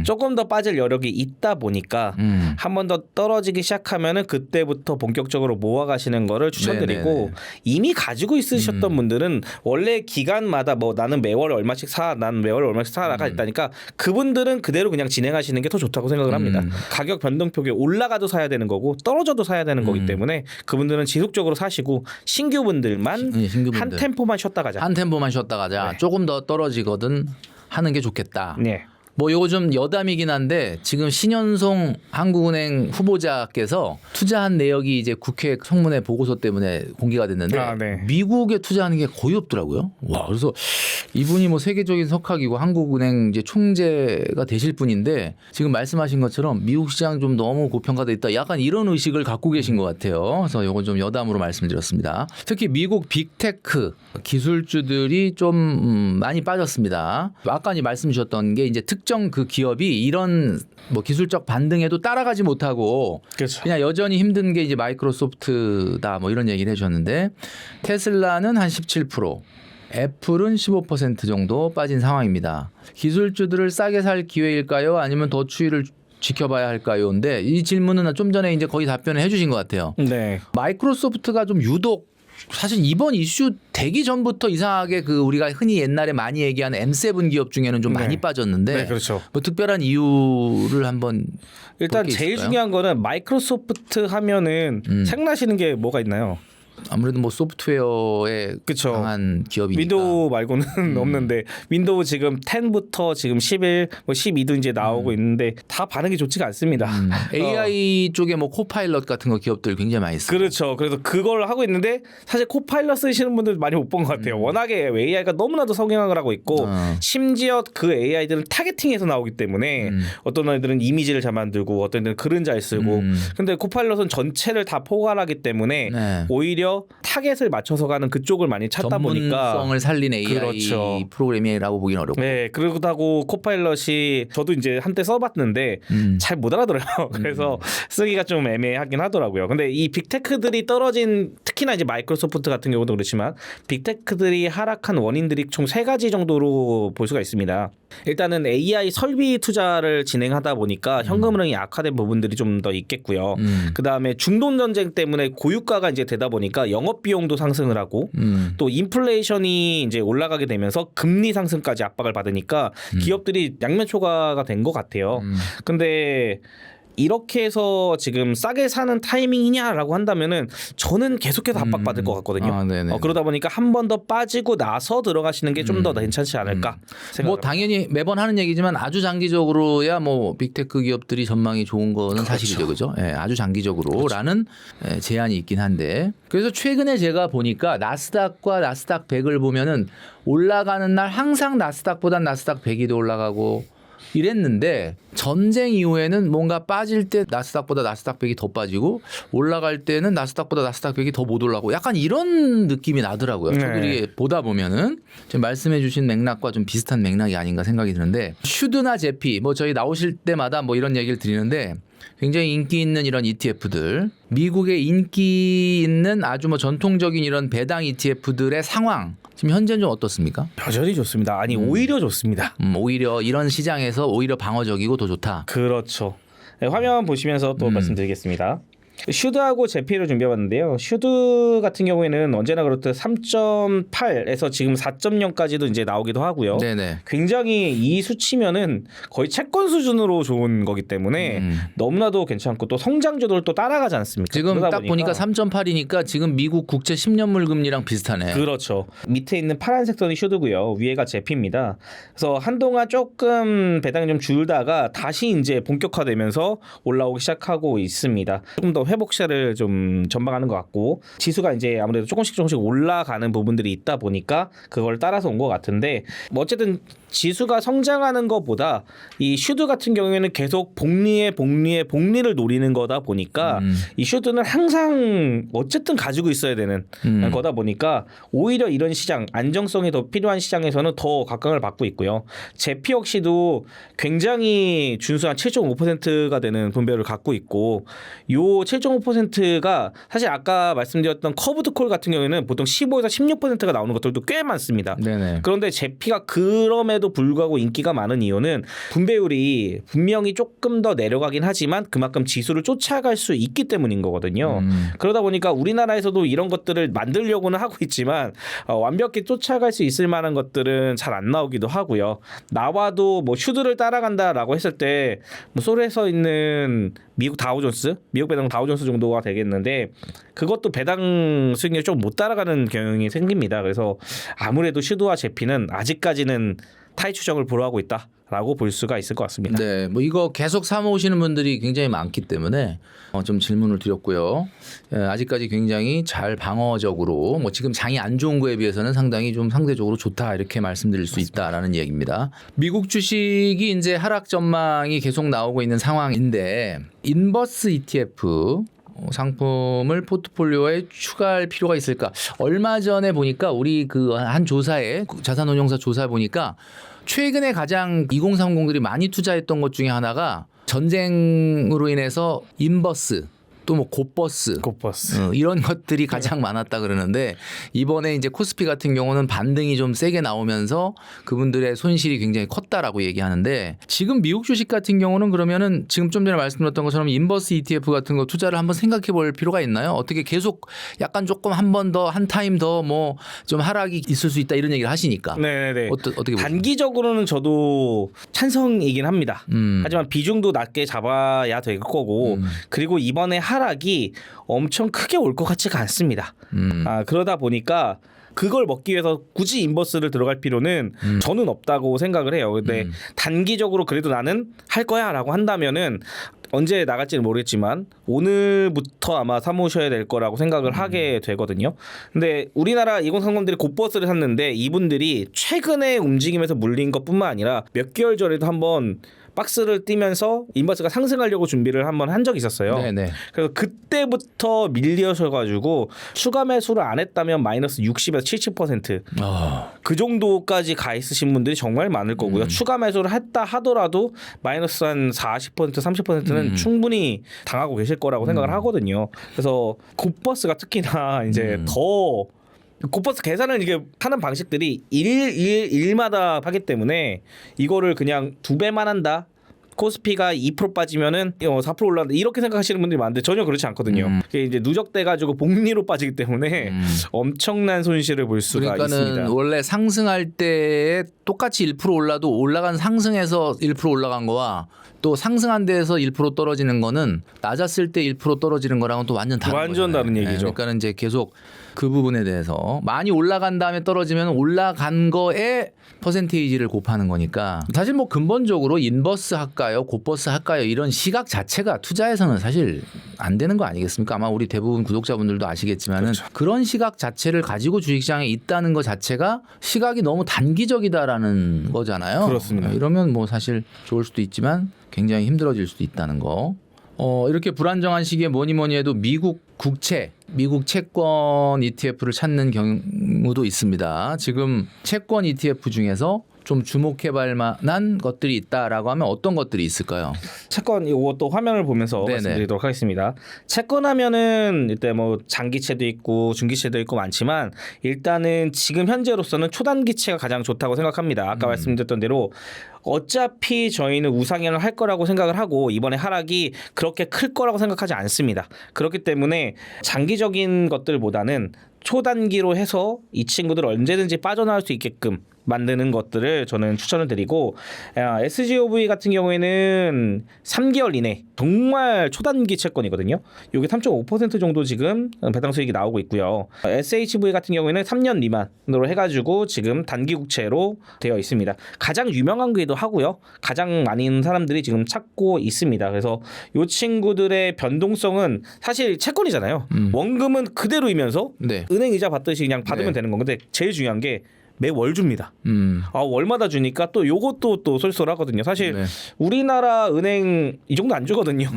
Speaker 2: 조금 더 빠질 여력이 있다 보니까 한 번 더 떨어지기 시작하면은 그때부터 본격적으로 모아가시는 거를 추천드리고
Speaker 1: 네네네.
Speaker 2: 이미 가지고 있으셨던 분들은 원래 기간마다 뭐 나는 매월 얼마씩 사, 난 매월 얼마씩 사라가 있다니까 그분들은 그대로 그냥 진행하시는 게 더 좋다고 생각을 합니다. 가격 변동폭이 올라가도 사야 되는 거고 떨어져도 사야 되는 거기 때문에 그분들은 지속적으로 사시고 신규분들만
Speaker 1: 신규분들.
Speaker 2: 한 템포만 쉬었다 가자.
Speaker 1: 한 템포만 쉬었다 가자.
Speaker 2: 네.
Speaker 1: 조금 더 떨어지거든 하는 게 좋겠다.
Speaker 2: 네.
Speaker 1: 뭐 요거 좀 여담이긴 한데 지금 신현송 한국은행 후보자께서 투자한 내역이 이제 국회 청문회 보고서 때문에 공개가 됐는데
Speaker 2: 아, 네.
Speaker 1: 미국에 투자하는 게 거의 없더라고요. 와, 그래서 이분이 뭐 세계적인 석학이고 한국은행 이제 총재가 되실 분인데 지금 말씀하신 것처럼 미국 시장 좀 너무 고평가돼 있다. 약간 이런 의식을 갖고 계신 것 같아요. 그래서 요거 좀 여담으로 말씀드렸습니다. 특히 미국 빅테크 기술주들이 좀 많이 빠졌습니다. 아까 말씀 주셨던 게 이제 특정 그 기업이 이런 뭐 기술적 반등에도 따라가지 못하고
Speaker 2: 그렇죠.
Speaker 1: 그냥 여전히 힘든 게 이제 마이크로소프트다 뭐 이런 얘기를 해주셨는데 테슬라는 한 17%, 애플은 15% 정도 빠진 상황입니다. 기술주들을 싸게 살 기회일까요? 아니면 더 추이를 지켜봐야 할까요? 근데 이 질문은 좀 전에 이제 거의 답변을 해주신 것 같아요.
Speaker 2: 네.
Speaker 1: 마이크로소프트가 좀 유독 사실 이번 이슈 되기 전부터 이상하게 그 우리가 흔히 옛날에 많이 얘기하는 M7 기업 중에는 좀
Speaker 2: 네.
Speaker 1: 많이 빠졌는데
Speaker 2: 네, 그렇죠.
Speaker 1: 뭐 특별한 이유를 한번
Speaker 2: 일단
Speaker 1: 볼게
Speaker 2: 제일
Speaker 1: 있을까요?
Speaker 2: 중요한 거는 마이크로소프트 하면은 생각나시는 게 뭐가 있나요?
Speaker 1: 아무래도 뭐 소프트웨어에
Speaker 2: 그쵸.
Speaker 1: 강한 기업이니까
Speaker 2: 윈도우 말고는 없는데 윈도우 지금 10부터 지금 11, 뭐 12도 이제 나오고 있는데 다 반응이 좋지가 않습니다.
Speaker 1: AI 쪽에 뭐 코파일럿 같은 거 기업들 굉장히 많이 있어요.
Speaker 2: 그렇죠. 그래서 그걸 하고 있는데 사실 코파일럿 쓰시는 분들 많이 못 본 것 같아요. 워낙에 AI가 너무나도 성행을 하고 있고 심지어 그 AI들은 타겟팅해서 나오기 때문에 어떤 애들은 이미지를 잘 만들고 어떤 애들은 글은 잘 쓰고 근데 코파일럿은 전체를 다 포괄하기 때문에
Speaker 1: 네.
Speaker 2: 오히려 타겟을 맞춰서 가는 그쪽을 많이 찾다 보니까
Speaker 1: 전문성을 살린 AI
Speaker 2: 그렇죠.
Speaker 1: 프로그램이라고 보기는 어렵고.
Speaker 2: 네, 그러다고 코파일럿이 저도 이제 한때 써봤는데 잘 못 알아들어요. 그래서 쓰기가 좀 애매하긴 하더라고요. 근데 이 빅테크들이 떨어진 특히나 이제 마이크로소프트 같은 경우도 그렇지만 빅테크들이 하락한 원인들이 총 3가지 정도로 볼 수가 있습니다. 일단은 AI 설비 투자를 진행하다 보니까 현금흐름이 악화된 부분들이 좀 더 있겠고요. 그 다음에 중동 전쟁 때문에 고유가가 이제 되다 보니까 영업 비용도 상승을 하고 또 인플레이션이 이제 올라가게 되면서 금리 상승까지 압박을 받으니까 기업들이 양면 초과가 된 것 같아요. 근데 이렇게 해서 지금 싸게 사는 타이밍이냐라고 한다면은 저는 계속해서 압박받을 것 같거든요.
Speaker 1: 아, 네네.
Speaker 2: 그러다 보니까 한 번 더 빠지고 나서 들어가시는 게 좀 더 괜찮지 않을까 생각합니다.
Speaker 1: 뭐 당연히 매번 하는 얘기지만 아주 장기적으로야 뭐 빅테크 기업들이 전망이 좋은 거는 사실이죠, 그죠? 예, 아주 장기적으로라는 예, 제한이 있긴 한데 그래서 최근에 제가 보니까 나스닥과 나스닥 100을 보면은 올라가는 날 항상 나스닥보단 나스닥 100이 더 올라가고 이랬는데 전쟁 이후에는 뭔가 빠질 때 나스닥보다 나스닥 100이 더 빠지고 올라갈 때는 나스닥보다 나스닥 100이 더 못 올라가고 약간 이런 느낌이 나더라고요.
Speaker 2: 네.
Speaker 1: 저들이 보다 보면은 지금 말씀해 주신 맥락과 좀 비슷한 맥락이 아닌가 생각이 드는데 슈드나 제피 뭐 저희 나오실 때마다 뭐 이런 얘기를 드리는데 굉장히 인기 있는 이런 ETF들 미국의 인기 있는 아주 뭐 전통적인 이런 배당 ETF들의 상황 지금 현재는 좀 어떻습니까?
Speaker 2: 여전히 좋습니다. 아니 오히려 좋습니다.
Speaker 1: 오히려 이런 시장에서 오히려 방어적이고 더 좋다.
Speaker 2: 그렇죠. 네, 화면 보시면서 또 말씀드리겠습니다. 슈드하고 제피를 준비해봤는데요. 슈드 같은 경우에는 언제나 그렇듯 3.8에서 지금 4.0까지도 이제 나오기도 하고요.
Speaker 1: 네네.
Speaker 2: 굉장히 이 수치면은 거의 채권 수준으로 좋은 거기 때문에 너무나도 괜찮고 또 성장주들 또 따라가지 않습니까?
Speaker 1: 지금
Speaker 2: 그러다
Speaker 1: 딱 보니까 3.8이니까 지금 미국 국채 10년물 금리랑 비슷하네.
Speaker 2: 그렇죠. 밑에 있는 파란색 선이 슈드고요. 위에가 제피입니다. 그래서 한동안 조금 배당이 좀 줄다가 다시 이제 본격화되면서 올라오기 시작하고 있습니다. 조금 더 회복 시세를 좀 전망하는 것 같고 지수가 이제 아무래도 조금씩 올라가는 부분들이 있다 보니까 그걸 따라서 온 것 같은데 뭐 어쨌든 지수가 성장하는 것보다 이 슈드 같은 경우에는 계속 복리를 노리는 거다 보니까 이 슈드는 항상 어쨌든 가지고 있어야 되는 거다 보니까 오히려 이런 시장 안정성이 더 필요한 시장에서는 더 각광을 받고 있고요. 제피 역시도 굉장히 준수한 7.5%가 되는 분배를 갖고 있고 요 17.5%가 사실 아까 말씀드렸던 커브드 콜 같은 경우에는 보통 15에서 16%가 나오는 것들도 꽤 많습니다.
Speaker 1: 네네.
Speaker 2: 그런데 제피가 그럼에도 불구하고 인기가 많은 이유는 분배율이 분명히 조금 더 내려가긴 하지만 그만큼 지수를 쫓아갈 수 있기 때문인 거거든요. 그러다 보니까 우리나라에서도 이런 것들을 만들려고는 하고 있지만 완벽히 쫓아갈 수 있을 만한 것들은 잘 안 나오기도 하고요. 나와도 뭐 슈드를 따라간다라고 했을 때 뭐 솔에서 있는 미국 다우존스, 미국 배당 다우존스 정도가 되겠는데 그것도 배당 수익률이 좀 못 따라가는 경향이 생깁니다. 그래서 아무래도 슈드와 제피는 아직까지는 타이 추적을 불허하고 있다라고 볼 수가 있을 것 같습니다.
Speaker 1: 네, 뭐 이거 계속 사모으시는 분들이 굉장히 많기 때문에 좀 질문을 드렸고요. 아직까지 굉장히 잘 방어적으로 뭐 지금 장이 안 좋은 거에 비해서는 상당히 좀 상대적으로 좋다 이렇게 말씀드릴 수 있다라는 얘기입니다. 미국 주식이 이제 하락 전망이 계속 나오고 있는 상황인데 인버스 ETF 상품을 포트폴리오에 추가할 필요가 있을까? 얼마 전에 보니까 우리 그 한 조사에 자산운용사 조사 보니까 최근에 가장 2030들이 많이 투자했던 것 중에 하나가 전쟁으로 인해서 인버스 또 뭐 곧버스 이런 것들이 가장 많았다 그러는데 이번에 이제 코스피 같은 경우는 반등이 좀 세게 나오면서 그분들의 손실이 굉장히 컸다라고 얘기하는데 지금 미국 주식 같은 경우는 그러면은 지금 좀 전에 말씀드렸던 것처럼 인버스 ETF 같은 거 투자를 한번 생각해 볼 필요가 있나요? 어떻게 계속 약간 조금 한 번 더 한 타임 더 뭐 좀 하락이 있을 수 있다 이런 얘기를 하시니까
Speaker 2: 네네.
Speaker 1: 어떻게
Speaker 2: 단기적으로는 저도 찬성이긴 합니다. 하지만 비중도 낮게 잡아야 될 거고 그리고 이번에 하락이 엄청 크게 올 것 같지가 않습니다. 그러다 보니까 그걸 먹기 위해서 굳이 인버스를 들어갈 필요는 저는 없다고 생각을 해요. 근데 단기적으로 그래도 나는 할 거야라고 한다면은 언제 나갈지는 모르겠지만 오늘부터 아마 사모셔야 될 거라고 생각을 하게 되거든요. 근데 우리나라 2030들이 곧버스를 샀는데 이분들이 최근에 움직임에서 물린 것뿐만 아니라 몇 개월 전에도 한번 박스를 띄면서 인버스가 상승하려고 준비를 한번 한 적이 있었어요.
Speaker 1: 네네.
Speaker 2: 그래서 그때부터 밀려셔가지고 추가 매수를 안 했다면 마이너스 60에서 70% 그 정도까지 가 있으신 분들이 정말 많을 거고요. 추가 매수를 했다 하더라도 마이너스 한 40% 30%는 충분히 당하고 계실 거라고 생각을 하거든요. 그래서 곧버스가 특히나 이제 더 곧버스 계산을 이게 하는 방식들이 일마다 하기 때문에 이거를 그냥 2배만 한다. 코스피가 2% 빠지면은 4% 올라간다 이렇게 생각하시는 분들이 많은데 전혀 그렇지 않거든요. 이게 이제 누적돼 가지고 복리로 빠지기 때문에 엄청난 손실을 볼 수가
Speaker 1: 그러니까는
Speaker 2: 있습니다.
Speaker 1: 원래 상승할 때 똑같이 1% 올라도 올라간 상승해서 1% 올라간 거와 또 상승한 데에서 1% 떨어지는 거는 낮았을 때 1% 떨어지는 거랑은 또 완전 다른
Speaker 2: 완전
Speaker 1: 거잖아요.
Speaker 2: 다른 얘기죠.
Speaker 1: 네, 그러니까는 이제 계속 그 부분에 대해서 많이 올라간 다음에 떨어지면 올라간 거에 퍼센테이지를 곱하는 거니까 사실 뭐 근본적으로 인버스 할까요, 곧버스 할까요 이런 시각 자체가 투자에서는 사실 안 되는 거 아니겠습니까? 아마 우리 대부분 구독자분들도 아시겠지만은
Speaker 2: 그렇죠.
Speaker 1: 그런 시각 자체를 가지고 주식시장에 있다는 것 자체가 시각이 너무 단기적이다라는 거잖아요.
Speaker 2: 그렇습니다.
Speaker 1: 이러면 뭐 사실 좋을 수도 있지만 굉장히 힘들어질 수도 있다는 거. 이렇게 불안정한 시기에 뭐니 해도 미국 국채, 미국 채권 ETF를 찾는 경우도 있습니다. 지금 채권 ETF 중에서 좀 주목해볼 만한 것들이 있다라고 하면 어떤 것들이 있을까요?
Speaker 2: 채권 이것도 화면을 보면서
Speaker 1: 네네.
Speaker 2: 말씀드리도록 하겠습니다. 채권 하면은 일단 뭐 장기채도 있고 중기채도 있고 많지만 일단은 지금 현재로서는 초단기채가 가장 좋다고 생각합니다. 아까 말씀드렸던 대로 어차피 저희는 우상향을 할 거라고 생각을 하고 이번에 하락이 그렇게 클 거라고 생각하지 않습니다. 그렇기 때문에 장기적인 것들보다는 초단기로 해서 이 친구들 언제든지 빠져나올 수 있게끔 만드는 것들을 저는 추천을 드리고 SGOV 같은 경우에는 3개월 이내 정말 초단기 채권이거든요. 이게 3.5% 정도 지금 배당 수익이 나오고 있고요. SHV 같은 경우에는 3년 미만으로 해가지고 지금 단기 국채로 되어 있습니다. 가장 유명한 거기도 하고요. 가장 많은 사람들이 지금 찾고 있습니다. 그래서 이 친구들의 변동성은 사실 채권이잖아요. 원금은 그대로이면서
Speaker 1: 네.
Speaker 2: 은행 이자 받듯이 그냥 받으면
Speaker 1: 네.
Speaker 2: 되는 건데 제일 중요한 게 매월 줍니다. 월마다 주니까 또 요것도 또 쏠쏠하거든요. 사실
Speaker 1: 네.
Speaker 2: 우리나라 은행 이 정도 안 주거든요.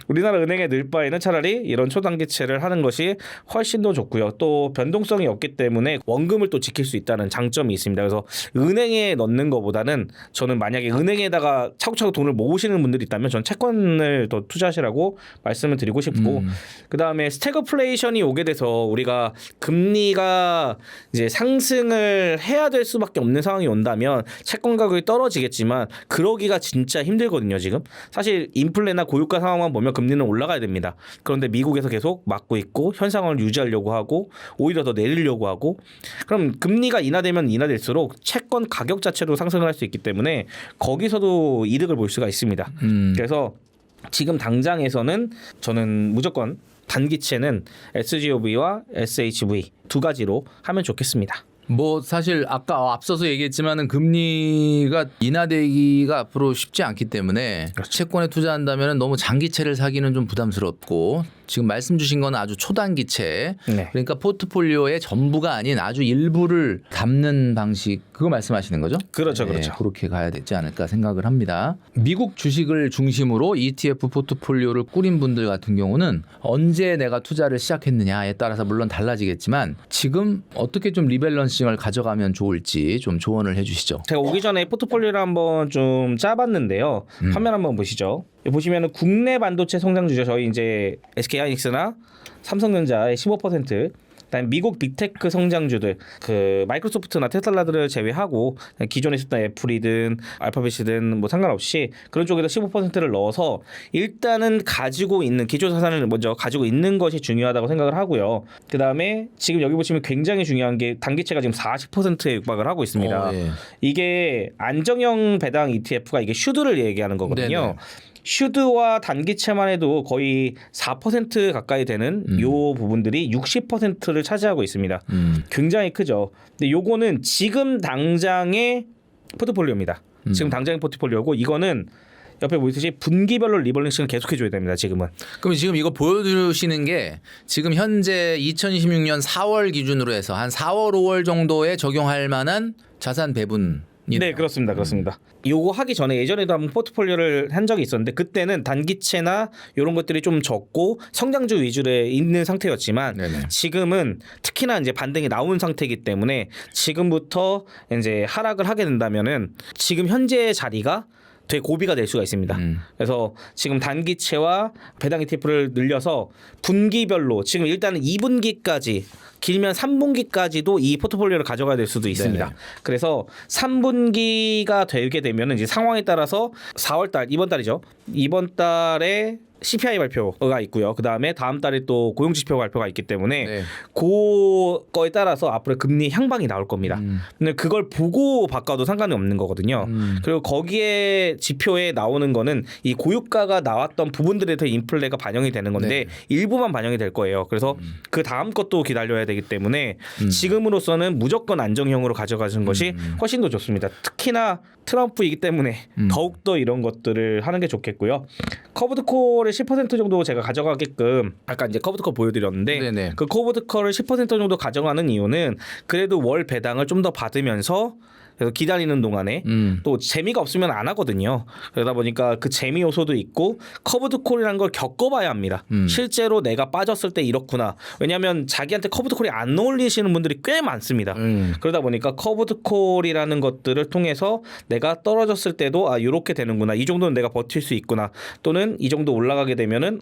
Speaker 2: 우리나라 은행에 넣을 바에는 차라리 이런 초단기채를 하는 것이 훨씬 더 좋고요. 또 변동성이 없기 때문에 원금을 또 지킬 수 있다는 장점이 있습니다. 그래서 은행에 넣는 것보다는 저는 만약에 은행에다가 차곡차곡 돈을 모으시는 분들이 있다면 저는 채권을 더 투자하시라고 말씀을 드리고 싶고 그다음에 스태그플레이션이 오게 돼서 우리가 금리가 이제 상승을 해야 될 수밖에 없는 상황이 온다면 채권 가격이 떨어지겠지만 그러기가 진짜 힘들거든요. 지금 사실 인플레나 고유가 상황만 보면 금리는 올라가야 됩니다. 그런데 미국에서 계속 막고 있고 현 상황을 유지하려고 하고 오히려 더 내리려고 하고 그럼 금리가 인하되면 인하될수록 채권 가격 자체도 상승을 할 수 있기 때문에 거기서도 이득을 볼 수가 있습니다. 그래서 지금 당장에서는 저는 무조건 단기채는 SGOV와 SHV 두 가지로 하면 좋겠습니다.
Speaker 1: 뭐 사실 아까 앞서서 얘기했지만은 금리가 인하되기가 앞으로 쉽지 않기 때문에 채권에 투자한다면 너무 장기채를 사기는 좀 부담스럽고 지금 말씀 주신 건 아주 초단기채
Speaker 2: 네.
Speaker 1: 그러니까 포트폴리오의 전부가 아닌 아주 일부를 담는 방식 그거 말씀하시는 거죠?
Speaker 2: 그렇죠,
Speaker 1: 네,
Speaker 2: 그렇죠.
Speaker 1: 그렇게 가야 되지 않을까 생각을 합니다. 미국 주식을 중심으로 ETF 포트폴리오를 꾸린 분들 같은 경우는 언제 내가 투자를 시작했느냐에 따라서 물론 달라지겠지만 지금 어떻게 좀 리밸런싱을 가져가면 좋을지 좀 조언을 해주시죠.
Speaker 2: 제가 오기 전에 포트폴리오를 한번 좀 짜봤는데요. 화면 한번 보시죠. 여기 보시면은 국내 반도체 성장주죠. 저희 이제 SK하이닉스나 삼성전자의 15%. 그다음에 미국 빅테크 성장주들 그 마이크로소프트나 테슬라들을 제외하고 기존에 있었던 애플이든 알파벳이든 뭐 상관없이 그런 쪽에다 15%를 넣어서 일단은 가지고 있는 기초 자산을 먼저 가지고 있는 것이 중요하다고 생각을 하고요. 그다음에 지금 여기 보시면 굉장히 중요한 게 단기채가 지금 40%에 육박을 하고 있습니다.
Speaker 1: 예.
Speaker 2: 이게 안정형 배당 ETF가 이게 슈드를 얘기하는 거거든요.
Speaker 1: 네네.
Speaker 2: 슈드와 단기채만 해도 거의 4% 가까이 되는 요 부분들이 60%를 차지하고 있습니다. 굉장히 크죠. 근데 요거는 지금 당장의 포트폴리오입니다. 지금 당장의 포트폴리오고 이거는 옆에 보이듯이 분기별로 리밸런싱을 계속해줘야 됩니다. 지금은.
Speaker 1: 그럼 지금 이거 보여주시는 게 지금 현재 2026년 4월 기준으로 해서 한 4월 5월 정도에 적용할 만한 자산 배분
Speaker 2: 네, 그렇습니다. 그렇습니다. 요거 하기 전에 예전에도 한번 포트폴리오를 한 적이 있었는데 그때는 단기채나 이런 것들이 좀 적고 성장주 위주로 있는 상태였지만
Speaker 1: 네네.
Speaker 2: 지금은 특히나 이제 반등이 나온 상태이기 때문에 지금부터 이제 하락을 하게 된다면은 지금 현재의 자리가 되게 고비가 될 수가 있습니다. 그래서 지금 단기채와 배당 ETF를 늘려서 분기별로 지금 일단은 2분기까지 길면 3분기까지도 이 포트폴리오를 가져가야 될 수도 있습니다.
Speaker 1: 네네.
Speaker 2: 그래서 3분기가 되게 되면 이제 상황에 따라서 4월 달 이번 달이죠. 이번 달에 CPI 발표가 있고요. 그 다음에 다음 달에 또 고용지표 발표가 있기 때문에
Speaker 1: 네.
Speaker 2: 그거에 따라서 앞으로 금리 향방이 나올 겁니다. 근데 그걸 보고 바꿔도 상관이 없는 거거든요. 그리고 거기에 지표에 나오는 거는 이 고유가가 나왔던 부분들에 대해 인플레가 반영이 되는 건데
Speaker 1: 네.
Speaker 2: 일부만 반영이 될 거예요. 그래서 그 다음 것도 기다려야 되기 때문에 지금으로서는 무조건 안정형으로 가져가는 것이 훨씬 더 좋습니다. 특히나 트럼프이기 때문에 더욱더 이런 것들을 하는 게 좋겠고요. 커브드콜을 10% 정도 제가 가져가게끔 아까 이제 커브드콜 보여드렸는데
Speaker 1: 네네.
Speaker 2: 그 커브드콜을 10% 정도 가져가는 이유는 그래도 월 배당을 좀 더 받으면서 그래서 기다리는 동안에 또 재미가 없으면 안 하거든요. 그러다 보니까 그 재미 요소도 있고 커브드콜이라는 걸 겪어봐야 합니다. 실제로 내가 빠졌을 때 이렇구나. 왜냐하면 자기한테 커브드콜이 안 어울리시는 분들이 꽤 많습니다. 그러다 보니까 커브드콜이라는 것들을 통해서 내가 떨어졌을 때도 아 이렇게 되는구나. 이 정도는 내가 버틸 수 있구나. 또는 이 정도 올라가게 되면은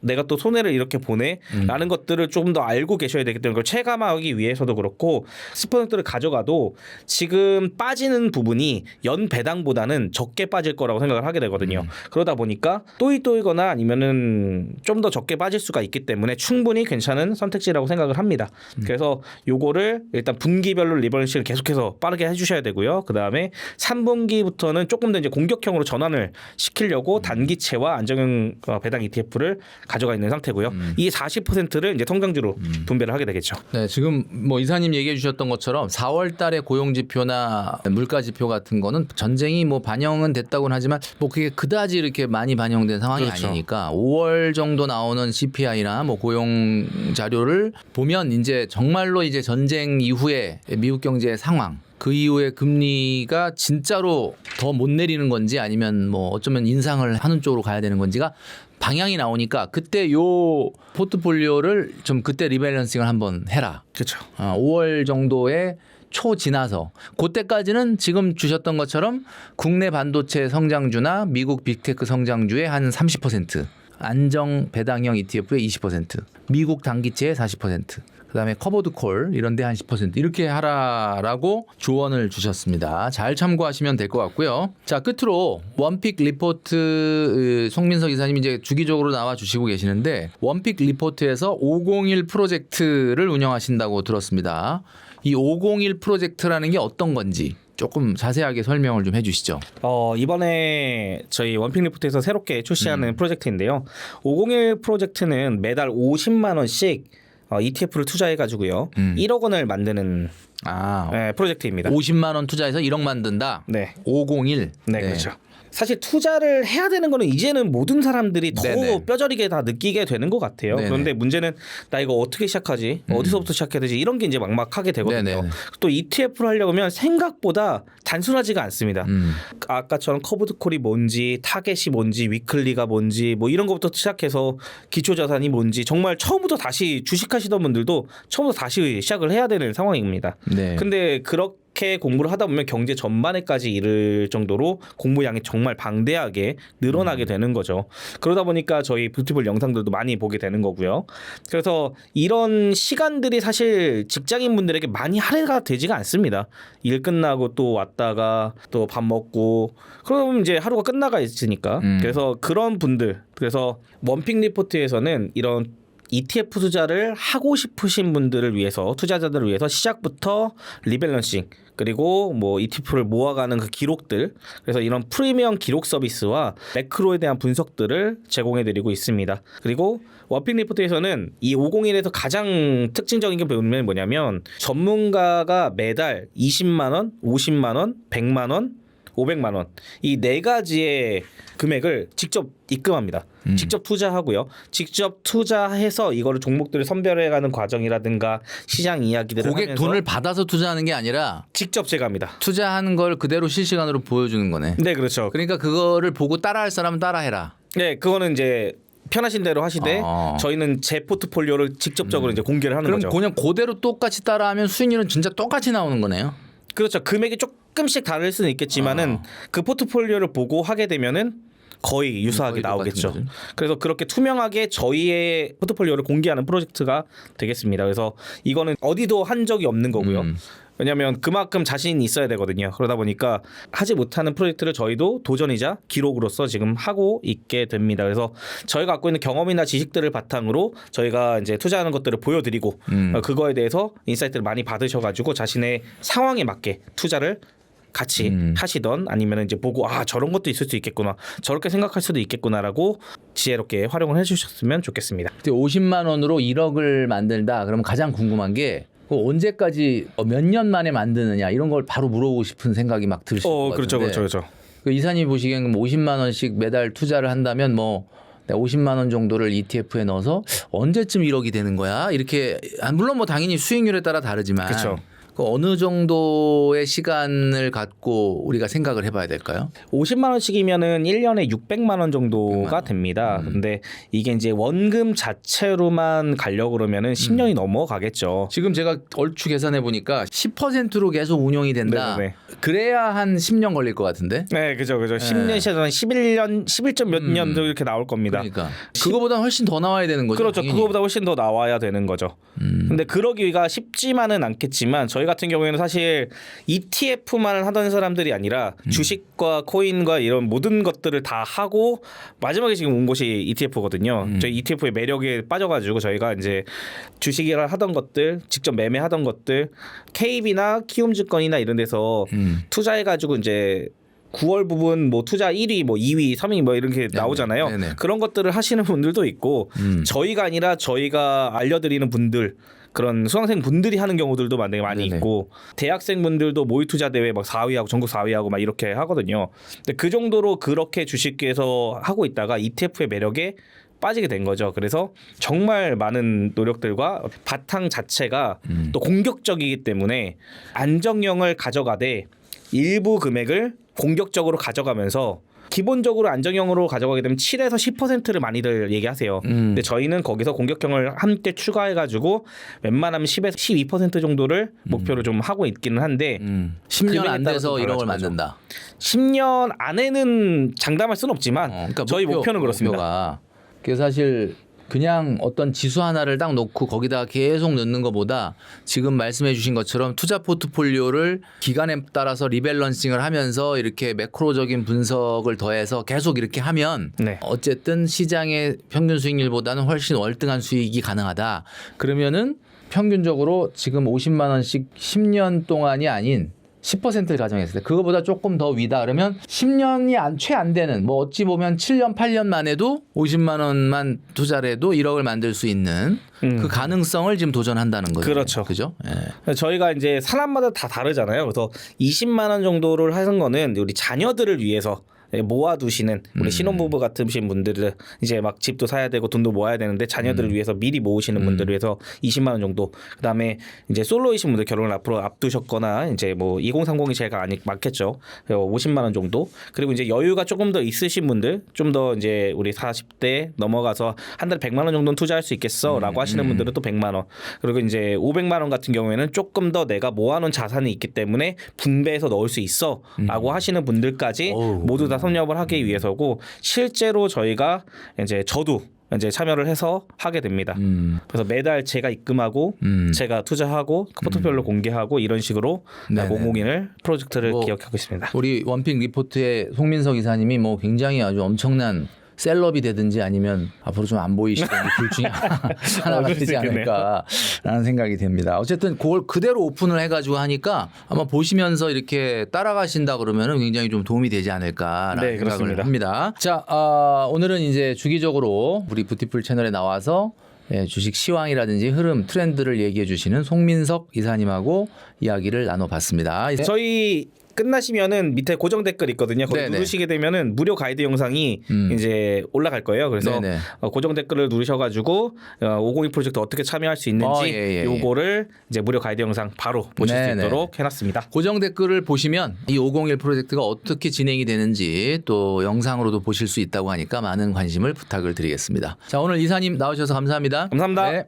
Speaker 2: 내가 또 손해를 이렇게 보내라는 것들을 조금 더 알고 계셔야 되기 때문에 그걸 체감하기 위해서도 그렇고 10%를 가져가도 지금 빠지는 부분이 연 배당보다는 적게 빠질 거라고 생각을 하게 되거든요. 그러다 보니까 또이또이거나 아니면은 좀 더 적게 빠질 수가 있기 때문에 충분히 괜찮은 선택지라고 생각을 합니다. 그래서 요거를 일단 분기별로 리밸런싱을 계속해서 빠르게 해주셔야 되고요. 그 다음에 3분기부터는 조금 더 이제 공격형으로 전환을 시키려고 단기채와 안정형 배당 ETF를 가져가 있는 상태고요. 이 40%를 이제 성장주로 분배를 하게 되겠죠.
Speaker 1: 네, 지금 뭐 이사님 얘기해 주셨던 것처럼 4월 달에 고용 지표나 물가 지표 같은 거는 전쟁이 뭐 반영은 됐다고는 하지만 뭐 그게 그다지 이렇게 많이 반영된 상황이
Speaker 2: 그렇죠.
Speaker 1: 아니니까 5월 정도 나오는 CPI나 뭐 고용 자료를 보면 이제 정말로 이제 전쟁 이후에 미국 경제의 상황 그 이후에 금리가 진짜로 더 못 내리는 건지 아니면 뭐 어쩌면 인상을 하는 쪽으로 가야 되는 건지가 방향이 나오니까 그때 요 포트폴리오를 좀 그때 리밸런싱을 한번 해라.
Speaker 2: 그렇죠.
Speaker 1: 5월 정도에 초 지나서 그때까지는 지금 주셨던 것처럼 국내 반도체 성장주나 미국 빅테크 성장주의 한 30%, 안정 배당형 ETF의 20%, 미국 단기채의 40%, 그다음에 커버드 콜 이런 데 한 10% 이렇게 하라라고 조언을 주셨습니다. 잘 참고하시면 될 것 같고요. 자, 끝으로 원픽 리포트 송민석 이사님 이제 주기적으로 나와 주시고 계시는데 원픽 리포트에서 501 프로젝트를 운영하신다고 들었습니다. 이 501 프로젝트라는 게 어떤 건지 조금 자세하게 설명을 좀 해주시죠.
Speaker 2: 이번에 저희 원픽 리포트에서 새롭게 출시하는 프로젝트인데요. 501 프로젝트는 매달 50만 원씩 ETF를 투자해가지고요. 1억 원을 만드는 프로젝트입니다.
Speaker 1: 50만 원 투자해서 1억 만든다.
Speaker 2: 네.
Speaker 1: 501.
Speaker 2: 네, 그렇죠. 사실 투자를 해야 되는 거는 이제는 모든 사람들이 더
Speaker 1: 네네.
Speaker 2: 뼈저리게 다 느끼게 되는 것 같아요.
Speaker 1: 네네.
Speaker 2: 그런데 문제는 나 이거 어떻게 시작하지? 어디서부터 시작해야 되지? 이런 게 이제 막막하게 되거든요.
Speaker 1: 네네.
Speaker 2: 또 ETF를 하려면 생각보다 단순하지가 않습니다. 아까처럼 커브드콜이 뭔지, 타겟이 뭔지, 위클리가 뭔지 뭐 이런 것부터 시작해서 기초자산이 뭔지 정말 처음부터 다시 주식하시던 분들도 처음부터 다시 시작을 해야 되는 상황입니다.
Speaker 1: 네.
Speaker 2: 근데 그렇게 공부를 하다 보면 경제 전반에까지 이를 정도로 공부량이 정말 방대하게 늘어나게 되는 거죠. 그러다 보니까 저희 뷰티풀 영상들도 많이 보게 되는 거고요. 그래서 이런 시간들이 사실 직장인분들에게 많이 할애가 되지가 않습니다. 일 끝나고 또 왔다가 또 밥 먹고 그러면 이제 하루가 끝나가 있으니까. 그래서 그런 분들, 그래서 원픽 리포트에서는 이런 ETF 투자를 하고 싶으신 분들을 위해서, 투자자들을 위해서 시작부터 리밸런싱 그리고 뭐 ETF를 모아가는 그 기록들, 그래서 이런 프리미엄 기록 서비스와 매크로에 대한 분석들을 제공해드리고 있습니다. 그리고 원픽 리포트에서는 이 501에서 가장 특징적인 게 뭐냐면 전문가가 매달 20만 원, 50만 원, 100만 원, 500만 원 이 네 가지의 금액을 직접 입금합니다. 직접 투자하고요. 직접 투자해서 이거를 종목들을 선별해가는 과정이라든가 시장 이야기들을
Speaker 1: 고객
Speaker 2: 하면서
Speaker 1: 돈을 받아서 투자하는 게 아니라
Speaker 2: 직접 제가 합니다.
Speaker 1: 투자하는 걸 그대로 실시간으로 보여주는 거네.
Speaker 2: 네, 그렇죠.
Speaker 1: 그러니까 그거를 보고 따라할 사람은 따라해라.
Speaker 2: 네, 그거는 이제 편하신 대로 하시되
Speaker 1: 아.
Speaker 2: 저희는 제 포트폴리오를 직접적으로 이제 공개를 하는
Speaker 1: 그럼
Speaker 2: 거죠.
Speaker 1: 그냥 그대로 똑같이 따라하면 수익률은 진짜 똑같이 나오는 거네요.
Speaker 2: 그렇죠. 금액이 조금씩 다를 수는 있겠지만은 그 포트폴리오를 보고 하게 되면은 거의 유사하게
Speaker 1: 거의
Speaker 2: 나오겠죠.
Speaker 1: 똑같은 거죠.
Speaker 2: 그래서 그렇게 투명하게 저희의 포트폴리오를 공개하는 프로젝트가 되겠습니다. 그래서 이거는 어디도 한 적이 없는 거고요. 왜냐하면 그만큼 자신이 있어야 되거든요. 그러다 보니까 하지 못하는 프로젝트를 저희도 도전이자 기록으로서 지금 하고 있게 됩니다. 그래서 저희가 갖고 있는 경험이나 지식들을 바탕으로 저희가 이제 투자하는 것들을 보여드리고 그거에 대해서 인사이트를 많이 받으셔가지고 자신의 상황에 맞게 투자를 같이 하시던 아니면 이제 보고 저런 것도 있을 수 있겠구나, 저렇게 생각할 수도 있겠구나라고 지혜롭게 활용을 해주셨으면 좋겠습니다.
Speaker 1: 50만 원으로 1억을 만들다. 그러면 가장 궁금한 게 언제까지 몇 년 만에 만드느냐 이런 걸 바로 물어보고 싶은 생각이 막 드실 것 같은데.
Speaker 2: 그렇죠.
Speaker 1: 그 이사님 보시기에는 50만 원씩 매달 투자를 한다면 뭐 50만 원 정도를 ETF에 넣어서 언제쯤 1억이 되는 거야? 이렇게 물론 뭐 당연히 수익률에 따라 다르지만
Speaker 2: 그렇죠.
Speaker 1: 그 어느 정도의 시간을 갖고 우리가 생각을 해봐야 될까요?
Speaker 2: 50만 원씩이면은 1년에 600만 원 정도가 됩니다. 근데 이게 이제 원금 자체로만 가려고 그러면은 10년이 넘어가겠죠.
Speaker 1: 지금 제가 얼추 계산해 보니까 10%로 계속 운용이 된다.
Speaker 2: 네네네.
Speaker 1: 그래야 한 10년 걸릴 것 같은데.
Speaker 2: 네, 그죠. 10년 시에서는 11년, 11점 몇 년도 이렇게 나올 겁니다.
Speaker 1: 그러니까 그거보다 훨씬 더 나와야 되는 거죠.
Speaker 2: 그렇죠.
Speaker 1: 당연히.
Speaker 2: 그거보다 훨씬 더 나와야 되는 거죠. 근데 그러기가 쉽지만은 않겠지만 저희 같은 경우에는 사실 ETF만 하던 사람들이 아니라 주식과 코인과 이런 모든 것들을 다 하고 마지막에 지금 온 곳이 ETF거든요. 저희 ETF의 매력에 빠져가지고 저희가 이제 주식이라 하던 것들, 직접 매매하던 것들, KB나 키움증권이나 이런 데서 투자해가지고 이제 9월 부분 뭐 투자 1위, 뭐 2위, 3위 뭐 이렇게 나오잖아요.
Speaker 1: 네네.
Speaker 2: 그런 것들을 하시는 분들도 있고 저희가 아니라 저희가 알려드리는 분들 그런 수강생 분들이 하는 경우들도 많이
Speaker 1: 네네.
Speaker 2: 있고 대학생 분들도 모의 투자 대회 막 4위하고 전국 4위하고 막 이렇게 하거든요. 근데 그 정도로 그렇게 주식계에서 하고 있다가 ETF의 매력에 빠지게 된 거죠. 그래서 정말 많은 노력들과 바탕 자체가 또 공격적이기 때문에 안정형을 가져가되 일부 금액을 공격적으로 가져가면서 기본적으로 안정형으로 가져가게 되면 7에서 10%를 많이들 얘기하세요. 근데 저희는 거기서 공격형을 함께 추가해가지고 웬만하면 10에서 12% 정도를 목표로 좀 하고 있기는 한데
Speaker 1: 10년 안
Speaker 2: 금액에
Speaker 1: 돼서
Speaker 2: 따라서
Speaker 1: 1억을
Speaker 2: 달라진 거죠.
Speaker 1: 만든다.
Speaker 2: 10년 안에는 장담할 수는 없지만
Speaker 1: 그러니까
Speaker 2: 저희 목표는 그렇습니다.
Speaker 1: 목표가. 그게 사실 그냥 어떤 지수 하나를 딱 놓고 거기다 계속 넣는 것보다 지금 말씀해 주신 것처럼 투자 포트폴리오를 기간에 따라서 리밸런싱을 하면서 이렇게 매크로적인 분석을 더해서 계속 이렇게 하면
Speaker 2: 네.
Speaker 1: 어쨌든 시장의 평균 수익률보다는 훨씬 월등한 수익이 가능하다. 그러면은 평균적으로 지금 50만 원씩 10년 동안이 아닌 10%를 가정했을 때 그거보다 조금 더 위다 그러면 10년이 채 안 되는 뭐 어찌 보면 7년 8년 만에도 50만 원만 투자를 해도 1억을 만들 수 있는 그 가능성을 지금 도전한다는 거죠.
Speaker 2: 그렇죠.
Speaker 1: 그죠? 예.
Speaker 2: 저희가 이제 사람마다 다 다르잖아요. 그래서 20만 원 정도를 하는 거는 우리 자녀들을 위해서 모아두시는 우리 신혼부부 같으신 분들은 이제 막 집도 사야 되고 돈도 모아야 되는데 자녀들을 위해서 미리 모으시는 분들을 위해서 20만 원 정도. 그다음에 이제 솔로이신 분들 결혼을 앞으로 앞두셨거나 이제 뭐 2030이 제가 많겠죠. 50만 원 정도. 그리고 이제 여유가 조금 더 있으신 분들 좀 더 이제 우리 40대 넘어가서 한 달에 100만 원 정도는 투자할 수 있겠어라고 하시는 분들은 또 100만 원. 그리고 이제 500만 원 같은 경우에는 조금 더 내가 모아놓은 자산이 있기 때문에 분배해서 넣을 수 있어라고 하시는 분들까지 모두 다 섭렵을 하기 위해서고 실제로 저희가 이제 저도 이제 참여를 해서 하게 됩니다. 그래서 매달 제가 입금하고 제가 투자하고 포트폴리오 공개하고 이런 식으로
Speaker 1: 네네.
Speaker 2: 001을 프로젝트를
Speaker 1: 뭐
Speaker 2: 기억하고 있습니다.
Speaker 1: 우리 원픽 리포트의 송민석 이사님이 뭐 굉장히 아주 엄청난 셀럽이 되든지 아니면 앞으로 좀 안 보이시든지 둘 중에 하나가
Speaker 2: 그럴 수
Speaker 1: 되지
Speaker 2: 있겠네요.
Speaker 1: 않을까라는 생각이 듭니다. 어쨌든 그걸 그대로 오픈을 해가지고 하니까 아마 보시면서 이렇게 따라가신다 그러면은 굉장히 좀 도움이 되지 않을까라는
Speaker 2: 네,
Speaker 1: 생각을
Speaker 2: 그렇습니다.
Speaker 1: 합니다. 자, 오늘은 이제 주기적으로 우리 부티풀 채널에 나와서 주식 시황이라든지 흐름, 트렌드를 얘기해 주시는 송민석 이사님하고 이야기를 나눠봤습니다.
Speaker 2: 저희 끝나시면은 밑에 고정 댓글 있거든요. 거기
Speaker 1: 네네.
Speaker 2: 누르시게 되면은 무료 가이드 영상이 이제 올라갈 거예요. 그래서
Speaker 1: 네네.
Speaker 2: 고정 댓글을 누르셔가지고 502 프로젝트 어떻게 참여할 수 있는지
Speaker 1: 예.
Speaker 2: 요거를 이제 무료 가이드 영상 바로 보실
Speaker 1: 네네.
Speaker 2: 수 있도록 해놨습니다.
Speaker 1: 고정 댓글을 보시면 이 501 프로젝트가 어떻게 진행이 되는지 또 영상으로도 보실 수 있다고 하니까 많은 관심을 부탁을 드리겠습니다. 자, 오늘 이사님 나오셔서 감사합니다.
Speaker 2: 감사합니다.
Speaker 1: 네.